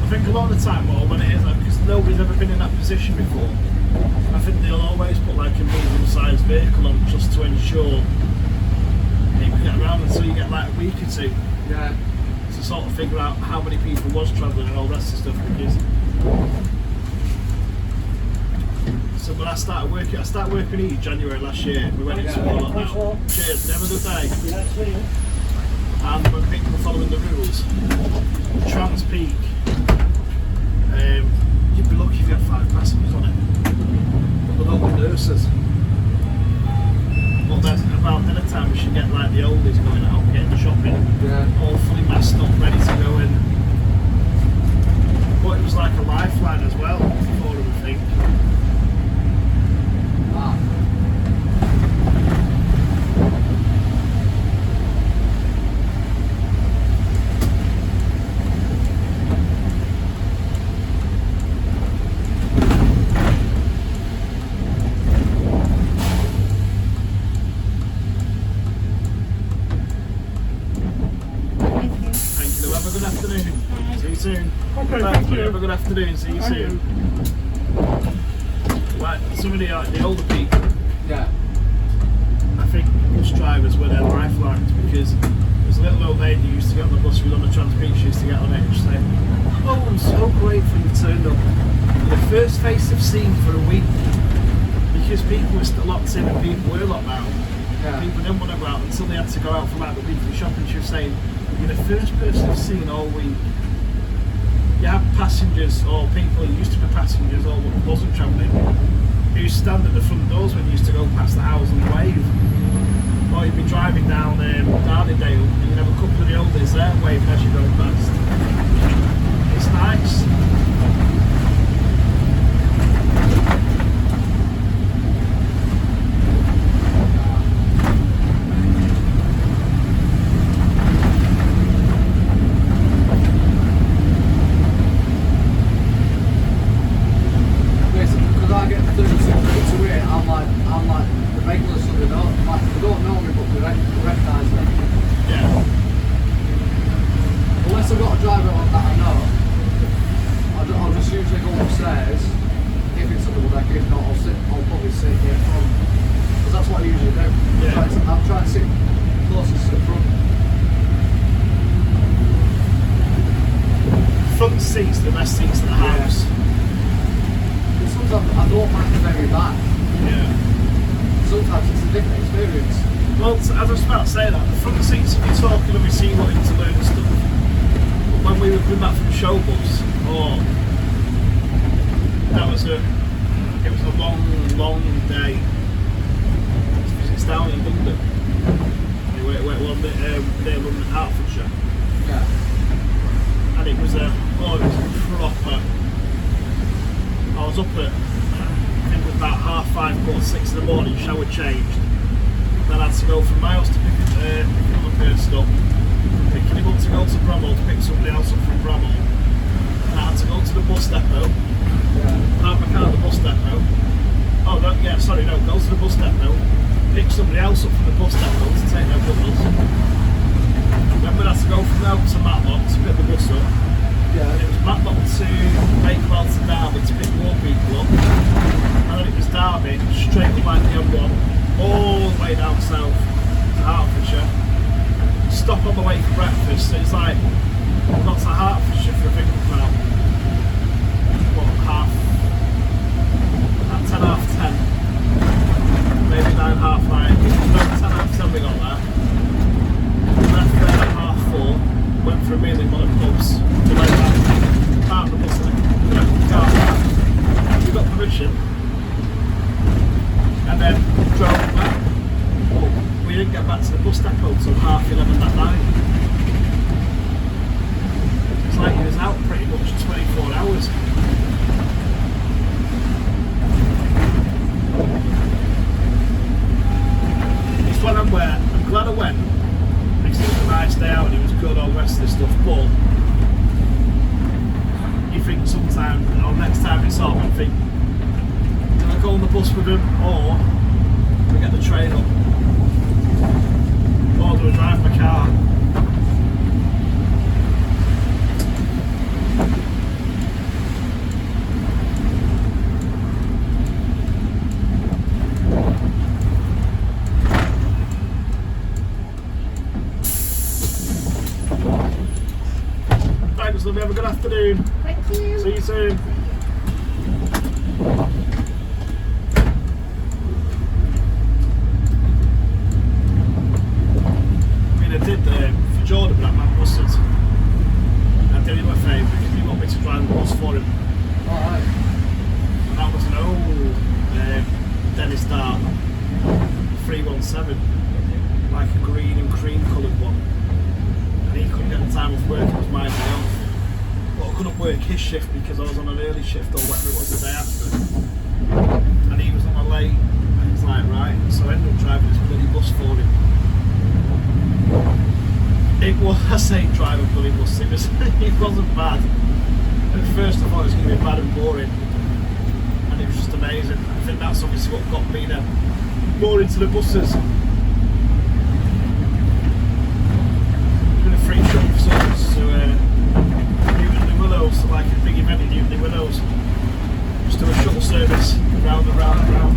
I think a lot of the time, well, when it is, because nobody's ever been in that position before, I think they'll always put like a medium-sized vehicle on just to ensure people get around until you get like a week or two. Yeah. To sort of figure out how many people was travelling and all the rest of the stuff, because so when I started working here January last year, we went into all that now. Cheers, have a good day. Yeah, see you. And when people were following the rules, Trans Peak, you'd be lucky if you had 5 passengers on it. But with all the nurses. But then about dinner time we should get like the oldies going out, getting the shopping, all fully masked up, ready to go in. But it was like a lifeline as well for them, I think. Soon. Okay, Right, thank you. have a good afternoon, see you soon. Like some of the older people, I think bus drivers were their lifelines, because there's a little old lady who used to get on the bus, who was on the Trans-Peak, she used to get on it and she'd say, oh, I'm so grateful you turned up. The first face I've seen for a week, because people were still locked in and people were locked down. People didn't want to go out until they had to go out for like the weekly shopping. She was saying, you're the first person I've seen all week. You have passengers or people who used to be passengers or wasn't travelling who stand at the front doors when you used to go past the house and wave. Or you'd be driving down Darnydale and you'd have a couple of the oldies there waving as you're going past. It's nice. Seats are the best seats in the house. Sometimes I don't mind the very back. Yeah. Sometimes it's a different experience. Well, as I was about to say that, the front seats, if you're talking and we see what to learn and stuff, but when we were coming back from the show bus, it was a long day. It's down in London. We went one bit near London, Hertfordshire. Yeah. And it was proper. I was up at, I think it was about 5:30, 6 in the morning, shower changed. Then I had to go from my house to picking up a person up, picking him up to go to Bramall to pick somebody else up from Bramall. And I had to go to the bus depot, park my car at the bus depot. Go to the bus depot, pick somebody else up from the bus depot to take their bundles. Then we'd have to go from there to Matlock to pick the bus up. And it was Matlock to Bakewell to Derby to pick more people up. And then it was Derby, straight up like the M1, all the way down south to Hertfordshire. Stop on the way for breakfast. So it's like, we got to Hertfordshire for a big about, at 10:30, maybe 9:30, 10:30 we got there. Left there at 4:30, went for a meal in one of the pubs, to went back, parked the bus in the car back. We got permission, and then drove back. But we didn't get back to the bus depot till 11:30 that night. like he was out pretty much 24 hours. It's one of where I'm glad I went because it was a nice day out and it was good, all the rest of this stuff, but you think sometimes, or next time it's on, you think, do I go on the bus with him or do I get the train up? Or do I drive my car? Thanks, love. Have a good afternoon. Thank you. See you soon. I did for Jordan, but that mustard. I did him a favour because he wanted me to drive the bus for him. Alright. And that was an old Dennis Dart 317, like a green and cream coloured one. And he couldn't get the time off work, it was my day off. But I couldn't work his shift because I was on an early shift or whatever it was the day after. And he was on a late, and it's like, right, so I ended up driving this bloody bus for him. It was, I say drive a bloody bus, it wasn't bad. At first I thought it was going to be bad and boring, and it was just amazing. I think that's obviously what got me then more into the buses. Been a free shuttle service to Newton Willows, like a big event in Newton Willows. Just do a shuttle service round and round and round.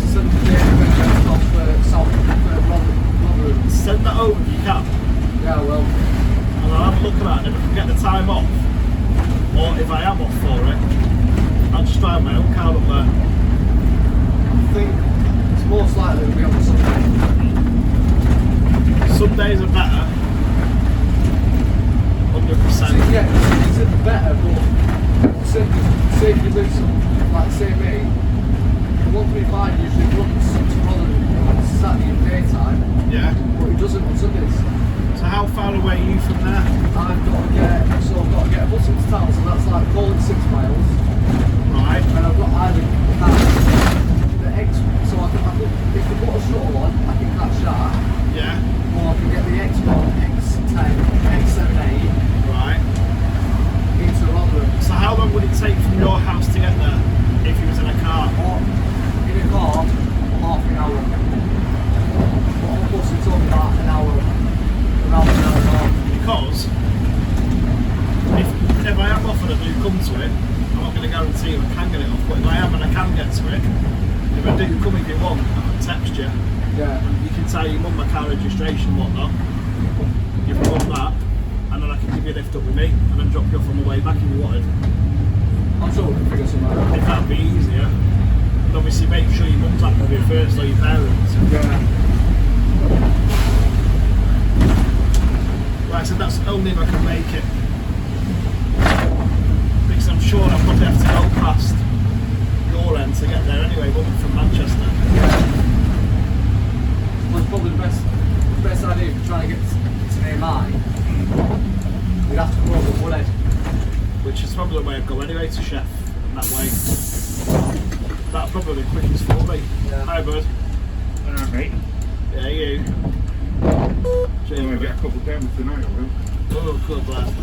Send the data off South Rotherham. Send that over if you can. Yeah, well. And I'll have a look at that, and if I can get the time off, or if I am off for it, I'll just drive my own car up there. I think it's most likely to be on Sunday. Sundays are better. 100%. See, yeah, it's better, but say if you lose some, like say me, the 135 usually runs to Rotherham on Saturday in daytime, Yeah. but it doesn't on Sundays. So how far away are you from there? I've got to get a bus into town, so that's like call it 6 miles. Right. And I've got either the X, so I can if they put a shuttle on, I can catch that, Yeah. or I can get the X1, X10, X78 Right. into Rotherham. So how long would it take from your house to get there if you was in a car? Or in a car, half an hour. But on a bus it's only about an hour, around an hour and a half. Because if I am off and I do come to it, I'm not going to guarantee you I can get it off, but if I am and I can get to it, if I do come if you want, I can text you. Yeah. You can tell your mum my car registration and whatnot. You can run that, and then I can give you a lift up with me, and then drop you off on the way back if you wanted. I'm sure we can figure something out. If that'd be easier. And obviously make sure your mum's happy with you first, or your parents. Yeah. Like I said, that's only if I can make it. Because I'm sure I'll probably have to go past your end to get there anyway, but from Manchester. Well, it's probably the best idea if you're trying to get to near mine. You'd have to go over Woodhead. Which is probably the way I'd go anyway to Chef, that way. That'll probably be quickest for me. Yeah. Hi bud. Alright mate, Yeah, you. I'm going to get a couple down tonight, I will. Oh, good lad.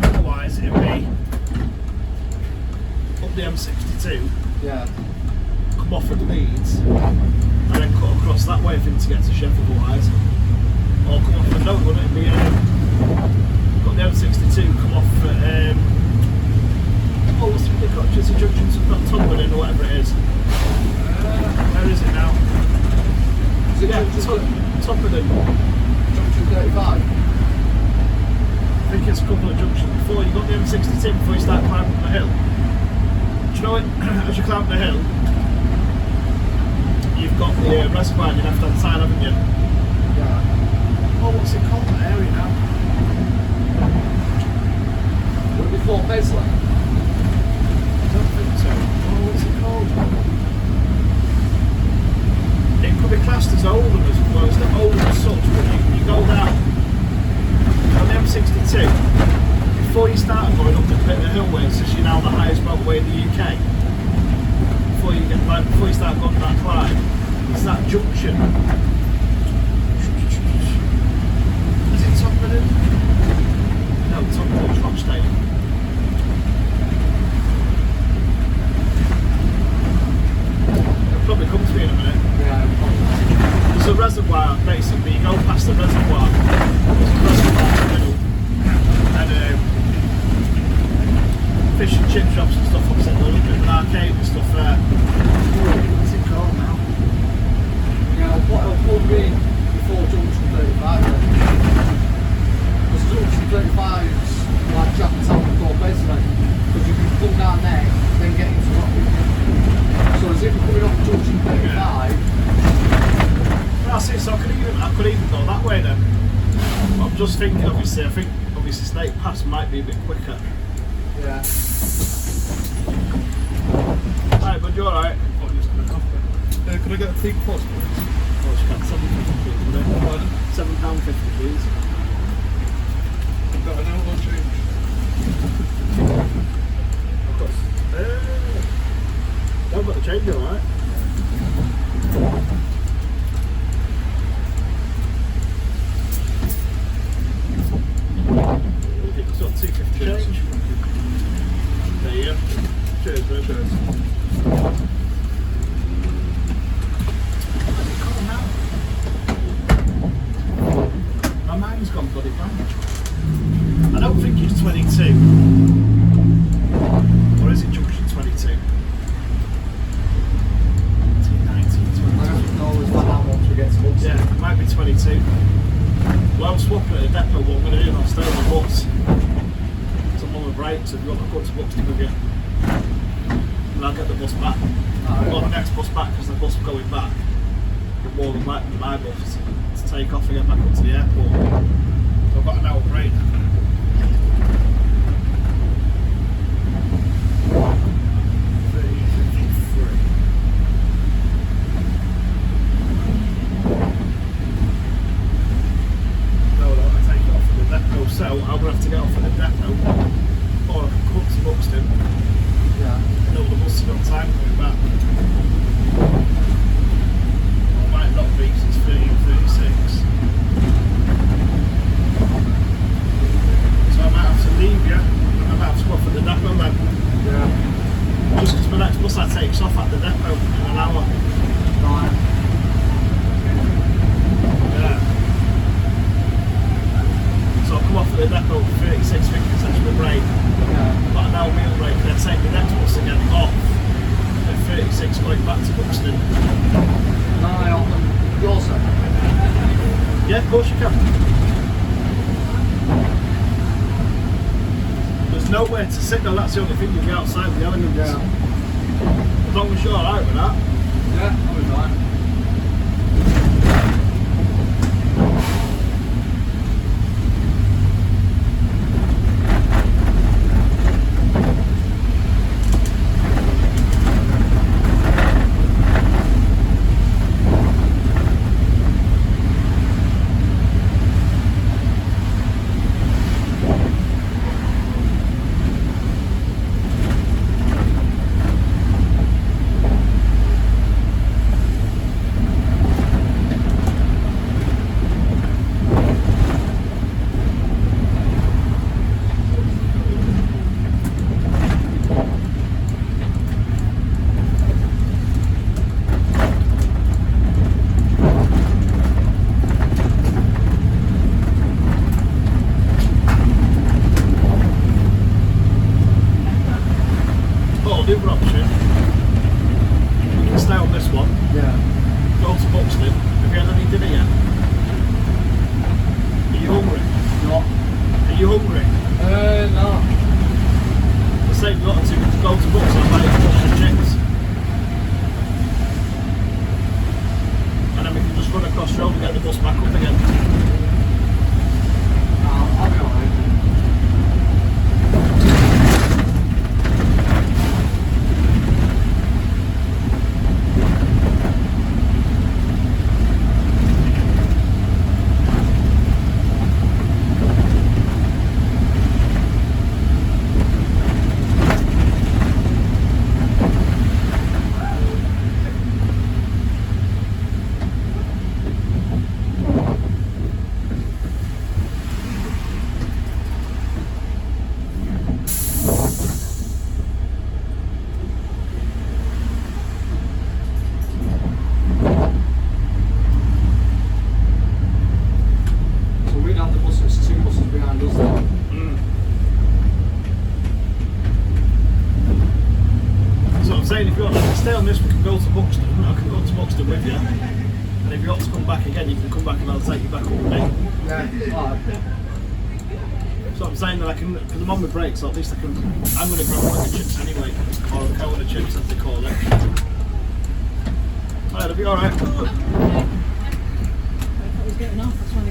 Otherwise, it'd be up the M62, Yeah. come off at Leeds, and then cut across that way for him to get to Sheffield otherwise. Or come off at, no, wouldn't it be, got the M62, come off at, what's the got just a junction to Tunbridge or whatever it is. Where is it now? Is it Yeah, Tunbridge. Junction 35? I think it's a couple of junctions before you got the M62 before you start climbing up the hill. Do you know it? As you climb the hill, you've got the reservoir on your left hand side, haven't you? Yeah. Oh, what's it called, that area now? Would it be Fort Paisley? I don't think so. Oh, what's it called? It could be classed as Oldham as well as the actually now the highest motorway in the UK. Before you start going that climb, it's that junction. Is it Tottenham? No, Tottenham's Rochdale. It'll probably come to me in a minute. Yeah, There's a reservoir, basically. You go past the reservoir. There's a reservoir in the middle. And fish and chip shops and stuff opposite. There's a bit of an arcade and stuff there. what's it called now? Yeah, what else would be before Junction 35 then? Because Junction 35 is like Chapel-en-le-Frith basically. Because you can come down there, then get into Rockwood. So as if we're coming off Junction 35, That's it, so I could even go that way then. I'm just thinking, obviously, I think Snake Pass might be a bit quicker. yeah. Right, but you're alright. Could I get a thick post, please? Oh, she can. £7.50 please, would it? Pardon? £7.50 please. I've got an hour change. I've got the change, alright. It's got £2.50 change. There you go. Cheers, bro. Cheers. My mind's gone bloody blank. I don't think it's 22. Or is it junction 22? 19, I don't know as well how much we get to Buxton. Yeah, it might be 22. Well, I'm swapping at the depot. What I'm going to do is I'll stay on the bus. So I'm on the breaks if you want to go to Buxton with you. And I'll get the bus back. I've got the next bus back because the bus going back. But more than likely my bus to take off and get back up to the airport. So I've got an hour break. So I'm going to have to get off at the depot, or I can come to Buxton. Yeah. No, the bus has got time coming back. Or it might not be, 'cause it's 30:36. So I might have to leave you, and I might have to go off at the depot then. Yeah. Just because my next bus I take off at the depot in an hour. Right. Yeah. So I'll come off at the depot for 36 minutes extra break. Yeah. About an hour meal break, and then take the next bus again off at 36 going back to Buxton. Can I open your side? Yeah, of course you can. There's nowhere to sit though, that's the only thing. You'll be outside with the elements. Yeah. As long as you're alright with that. Yeah, I'll be fine. The other option, we can stay on this one, Yeah. go to Buxton. Have you had any dinner yet? Are you hungry? What? Are you hungry? No. The same got to go to Buxton and buy fish and chips. And then we can just run across the road and get the bus back up again. I'll be alright. I'm saying, if you want to stay on this, we can go to Buxton. I can go to Buxton with you. And if you want to come back again, you can come back and I'll take you back up with me. Yeah, alright. So I'm saying that I can, because I'm on my break, so at least I'm going to grab one of the chips anyway. Or a couple of chips, as they call it. Alright, it'll be alright. I thought it was getting off, that's why they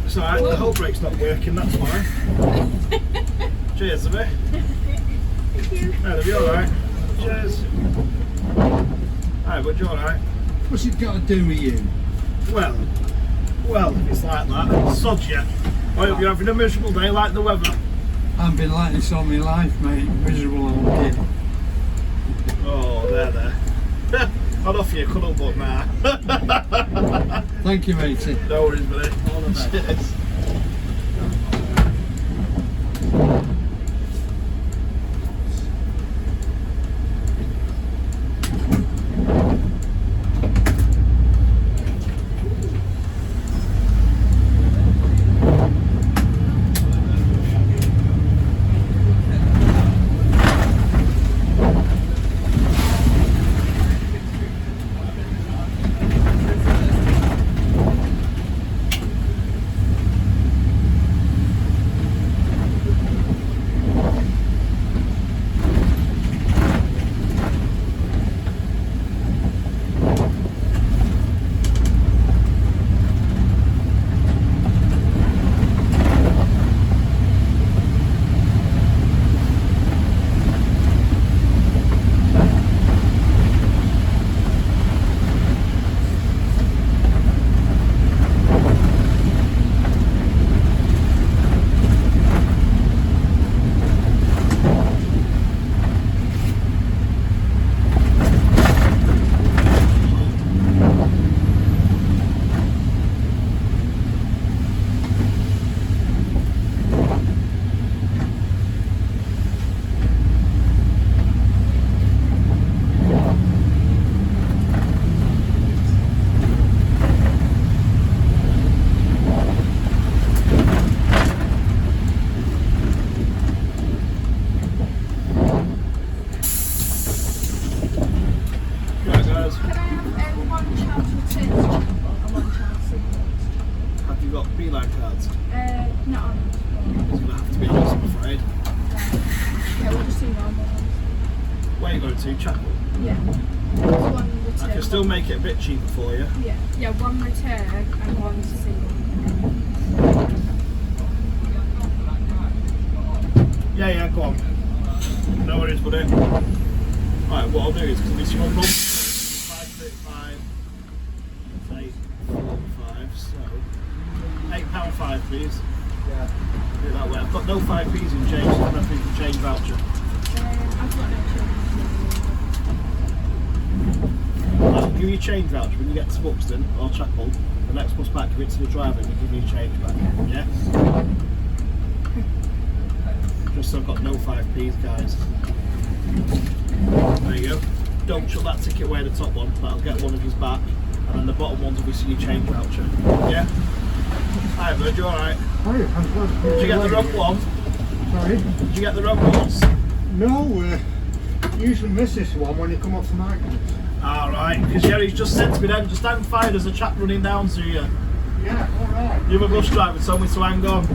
It's alright, the whole brake's not working, that's why. Cheers, Abby. Thank you. Alright, it'll be alright. Cheers. Alright, but you're alright. What's it got to do with you? Well, if it's like that, sod you. I hope you're having a miserable day like the weather. I've been like this all my life, mate. Miserable old kid. Oh, there. I'd offer you a cuddle, but nah. Thank you, matey. No worries, buddy. All the best. Cheers. To Chapel. Yeah. One return. I can still make it a bit cheaper for you. Yeah, one return and one single. Yeah, go on. No worries, buddy. Right, what I'll do is, because it's your run, 535, 845, so £8.5, please. Yeah. Do it that way. I've got no 5p's in change, so I'm going to the change voucher. I've got no change. I'll give you a change voucher when you get to Buxton or Chapel. The next bus back, give it to the driver and give you a change back. Yeah? Just so I've got no 5p's, guys. There you go. Don't chuck that ticket away, the top one, but I'll get one of his back. And then the bottom one's obviously your change voucher. Yeah? Hi, bud, you alright? Hi, I'm glad. Did you get the wrong one? Sorry? Did you get the wrong ones? No, usually miss this one when you come off the market. Alright, because Jerry's just said to me then, just hang fire, there's a chap running down to you. Yeah, alright. The other bus driver told me to hang on.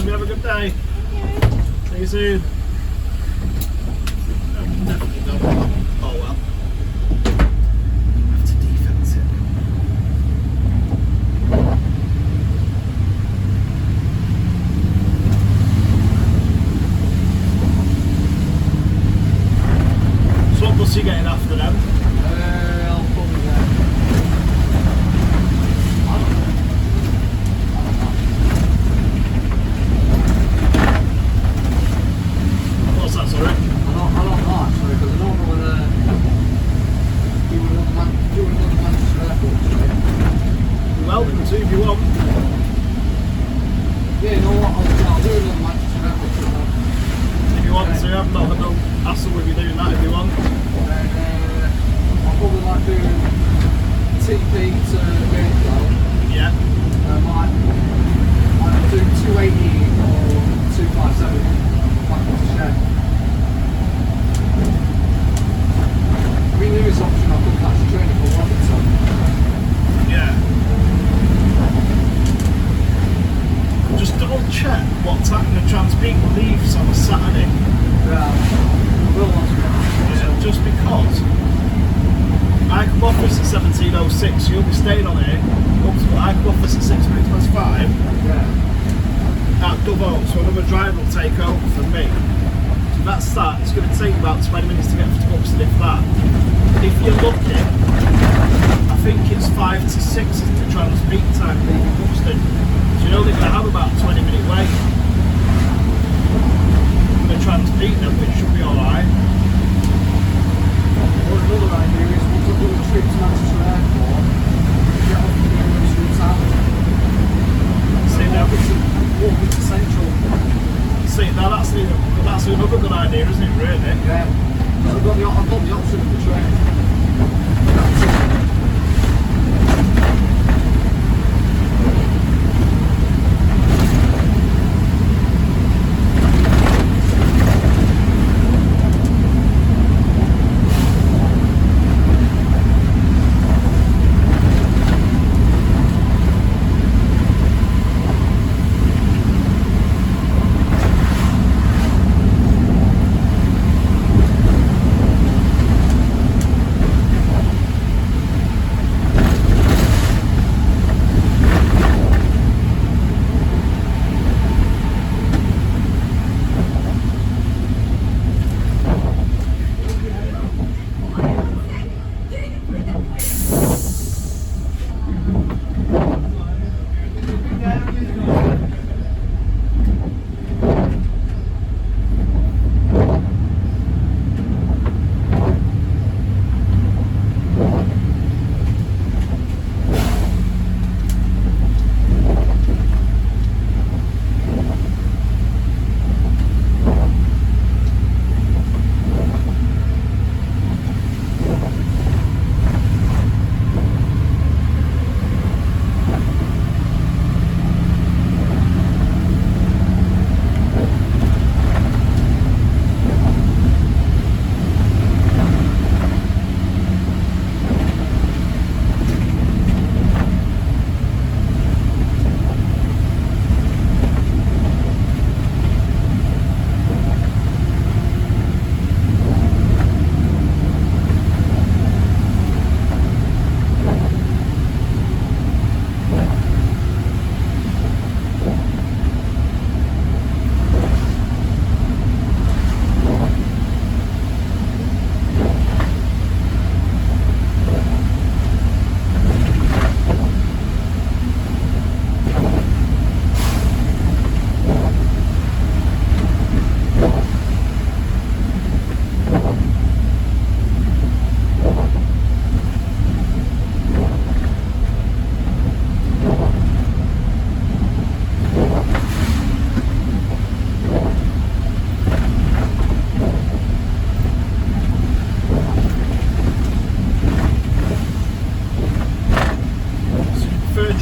Have a good day. See you soon. Oh well. I have to defense it. So what bus are you getting after them? I'll probably get. I don't know. What's that, sorry? I don't know actually, because I don't know whether do another Manchester Airport today. You're welcome to if you want. Yeah, you know what? I'll do another Manchester Airport today. If you want to, I've not had no hassle with you doing that if you want. And I'll probably like do TP to Vale. Yeah. Might do 280 or 257 back to shed. I mean, there is option I could catch a train if I wanted to. Yeah. Just double check what time the Transpeak leaves on a Saturday. Yeah, will want to be honest. Yeah, just because I come off this at 17:06, you'll be staying on it. I come off this at 6 minutes past 5 Yeah. at Dubbo, so another driver will take over from me. So that's that. It's going to take about 20 minutes to get to Buxton, if that. If you're lucky, I think it's 5 to 6 is the Transpeak time leaving Buxton. So you're only going to have about a 20-minute wait. I'm going to Transpeak them, which should be alright. Or another idea is once I've done the trip to Manchester Airport, get off the Newtown. See now, Walk into Central. see now that's another good idea, isn't it? Really? Yeah. I've got the option of the train. That's it.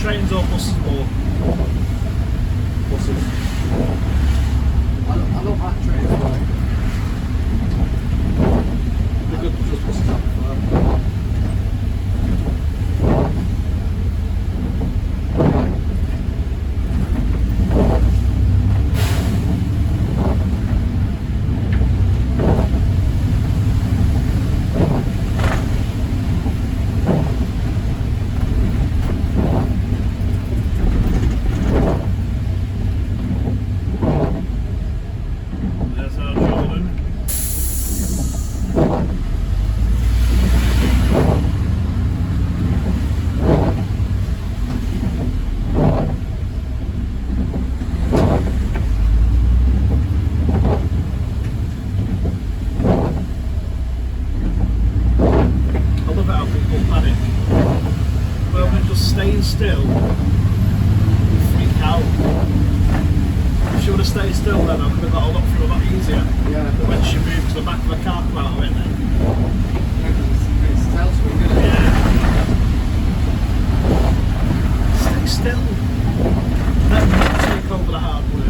Trains or buses more? Buses. I don't like trains, but they're good to just buses up. still, you freak out. If she would have stayed still then I could have got a lot through a lot easier. Yeah. But when she moved to the back of the car come out of it then. It's tail swing, isn't it? Yeah. Stay still. Let me take over the hard work.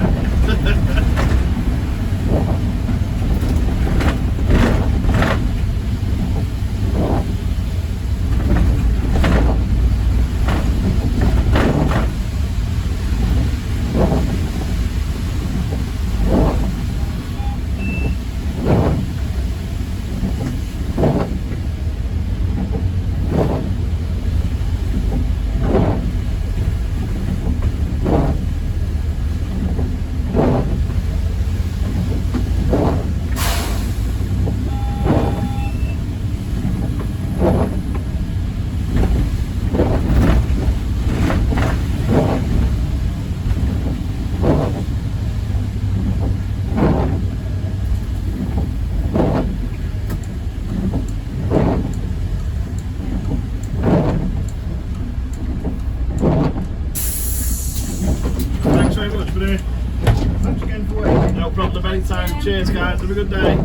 Thanks very much, buddy. Thanks again for waiting. No problem anytime. Cheers guys, have a good day.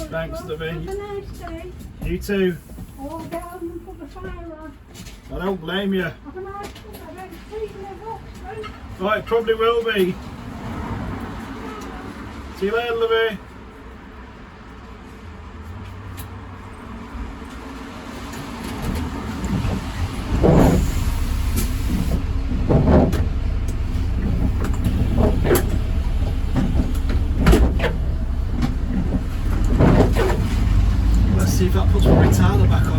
Thanks, Debbie. Have a nice day. You too. I'll get home and put the fire on. I don't blame you. Have a nice day. I don't sleep in the Buxton. Oh, it probably will be. See you later, Livy. Let's see if that puts my retarder back on.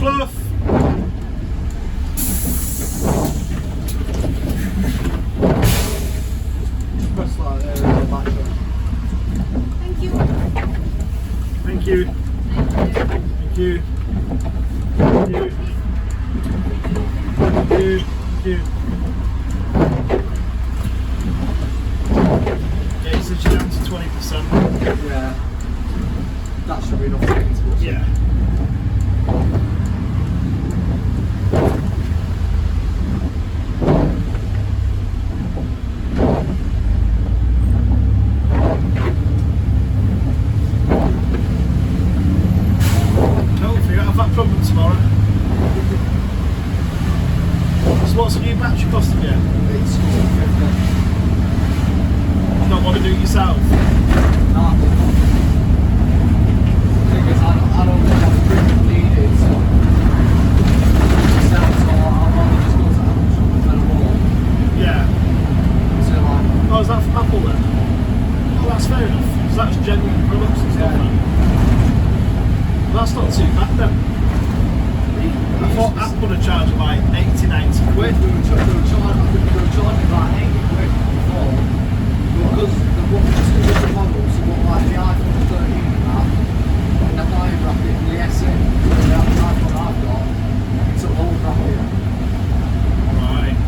fluff. Press like there in the back door. Thank you. Thank you. Thank you. Thank you. Thank you. Thank you. Yeah, it says you're down to 20%. Yeah. That should be enough to get into it. Yeah. Hopefully you don't have that problem tomorrow. So what's the new battery cost again? It's You don't want to do it yourself? nah. Thing is, I don't think I'm really needed, so I'll rather just go to Apple shop and get a wall. Yeah. So like, Oh, is that from Apple then? Oh, that's fair enough. So that's genuine products and stuff Yeah. then. That's not too bad then. I thought Apple would charge like 80, 90 quid. they were charging like 80 quid before, because they've got two different models. They've got like the iPhone 13 and that, and the high bracket, the SE, the iPhone I've got, it's a low bracket. Right.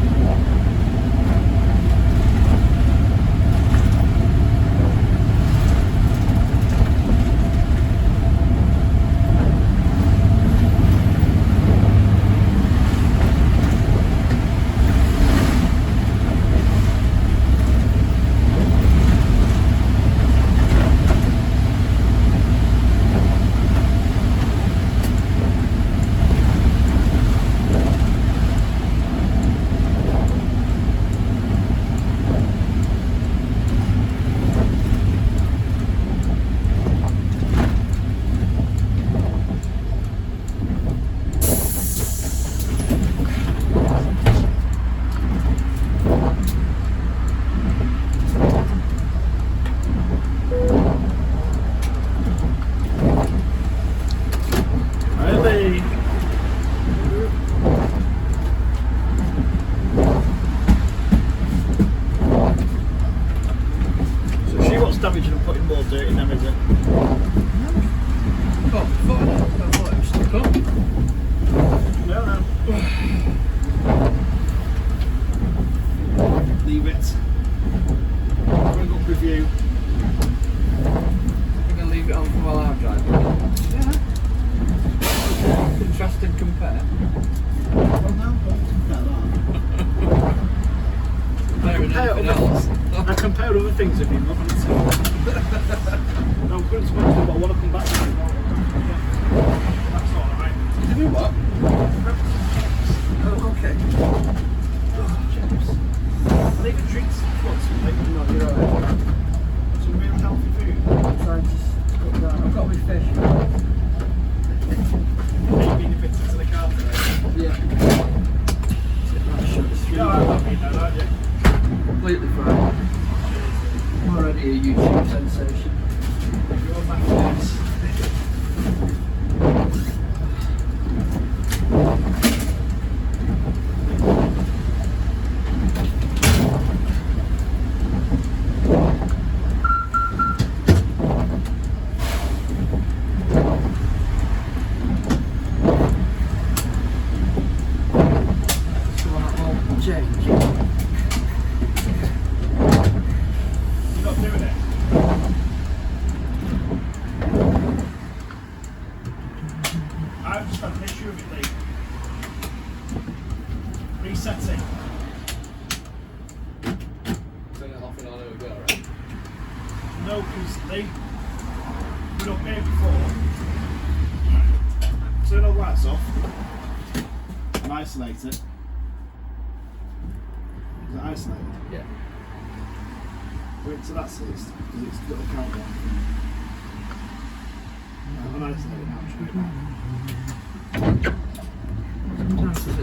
Really? So she wants damaging and putting more dirt in them, is it? Oh, I thought it was stuck up. No, no. Leave it. Bring up review. I'm going to leave it on for while I'm driving. Yeah. Contrast and compare. Well, no, Comparing Compare anything other- else. I compare other things if you want me to. No, I'm good to but I want to come back to it. Yeah. That's alright. You do what? Oh, okay. I'll even drink some No, you're alright. some real healthy food. I'm trying to cut down. I've got my fish. Maybe in a bit into the car today. Yeah. Shut the street. You know I love you now, don't you? Completely fine. I'm already a YouTube sensation. You're my face. So that won't change. You're not doing it. I've just had an issue with it, Lee. Resetting. Turn it off and on it will go, right? No, because they were up here before. Turn all the lights off and isolate it. Is it isolated? Yeah. Wait till that's it, because it's got a countdown. I'm isolated now, try it now. Sometimes it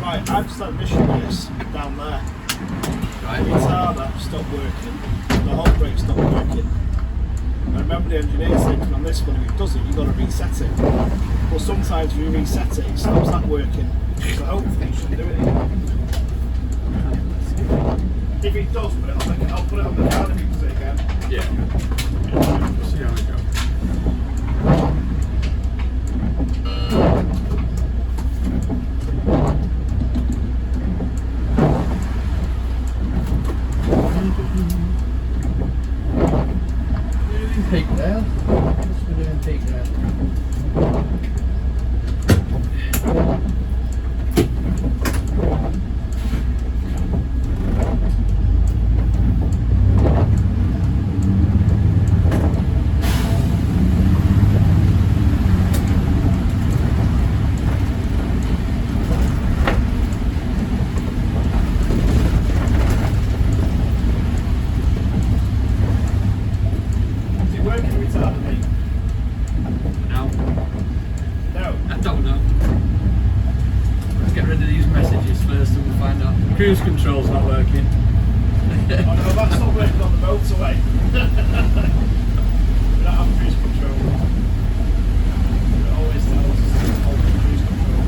Right, I've just had an issue with this down there. The Citaro stopped working, the whole brake stopped working. the engineer thinking on this one, if it doesn't, you've got to reset it. But sometimes if you reset it, it stops that working. So hopefully it shouldn't do it again. If it does, but I'll put it on the card if it does it again. Yeah. We'll see how it goes. Peakdale. What's we doing Peakdale? Cruise control's not working. Oh no, that's not working on the motorway. We don't have cruise control. It always tells us to hold the cruise control.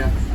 Yeah.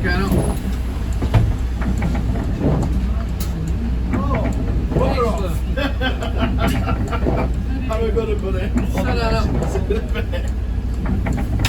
going up. Bugger off. Have a good one, buddy. Shut that up.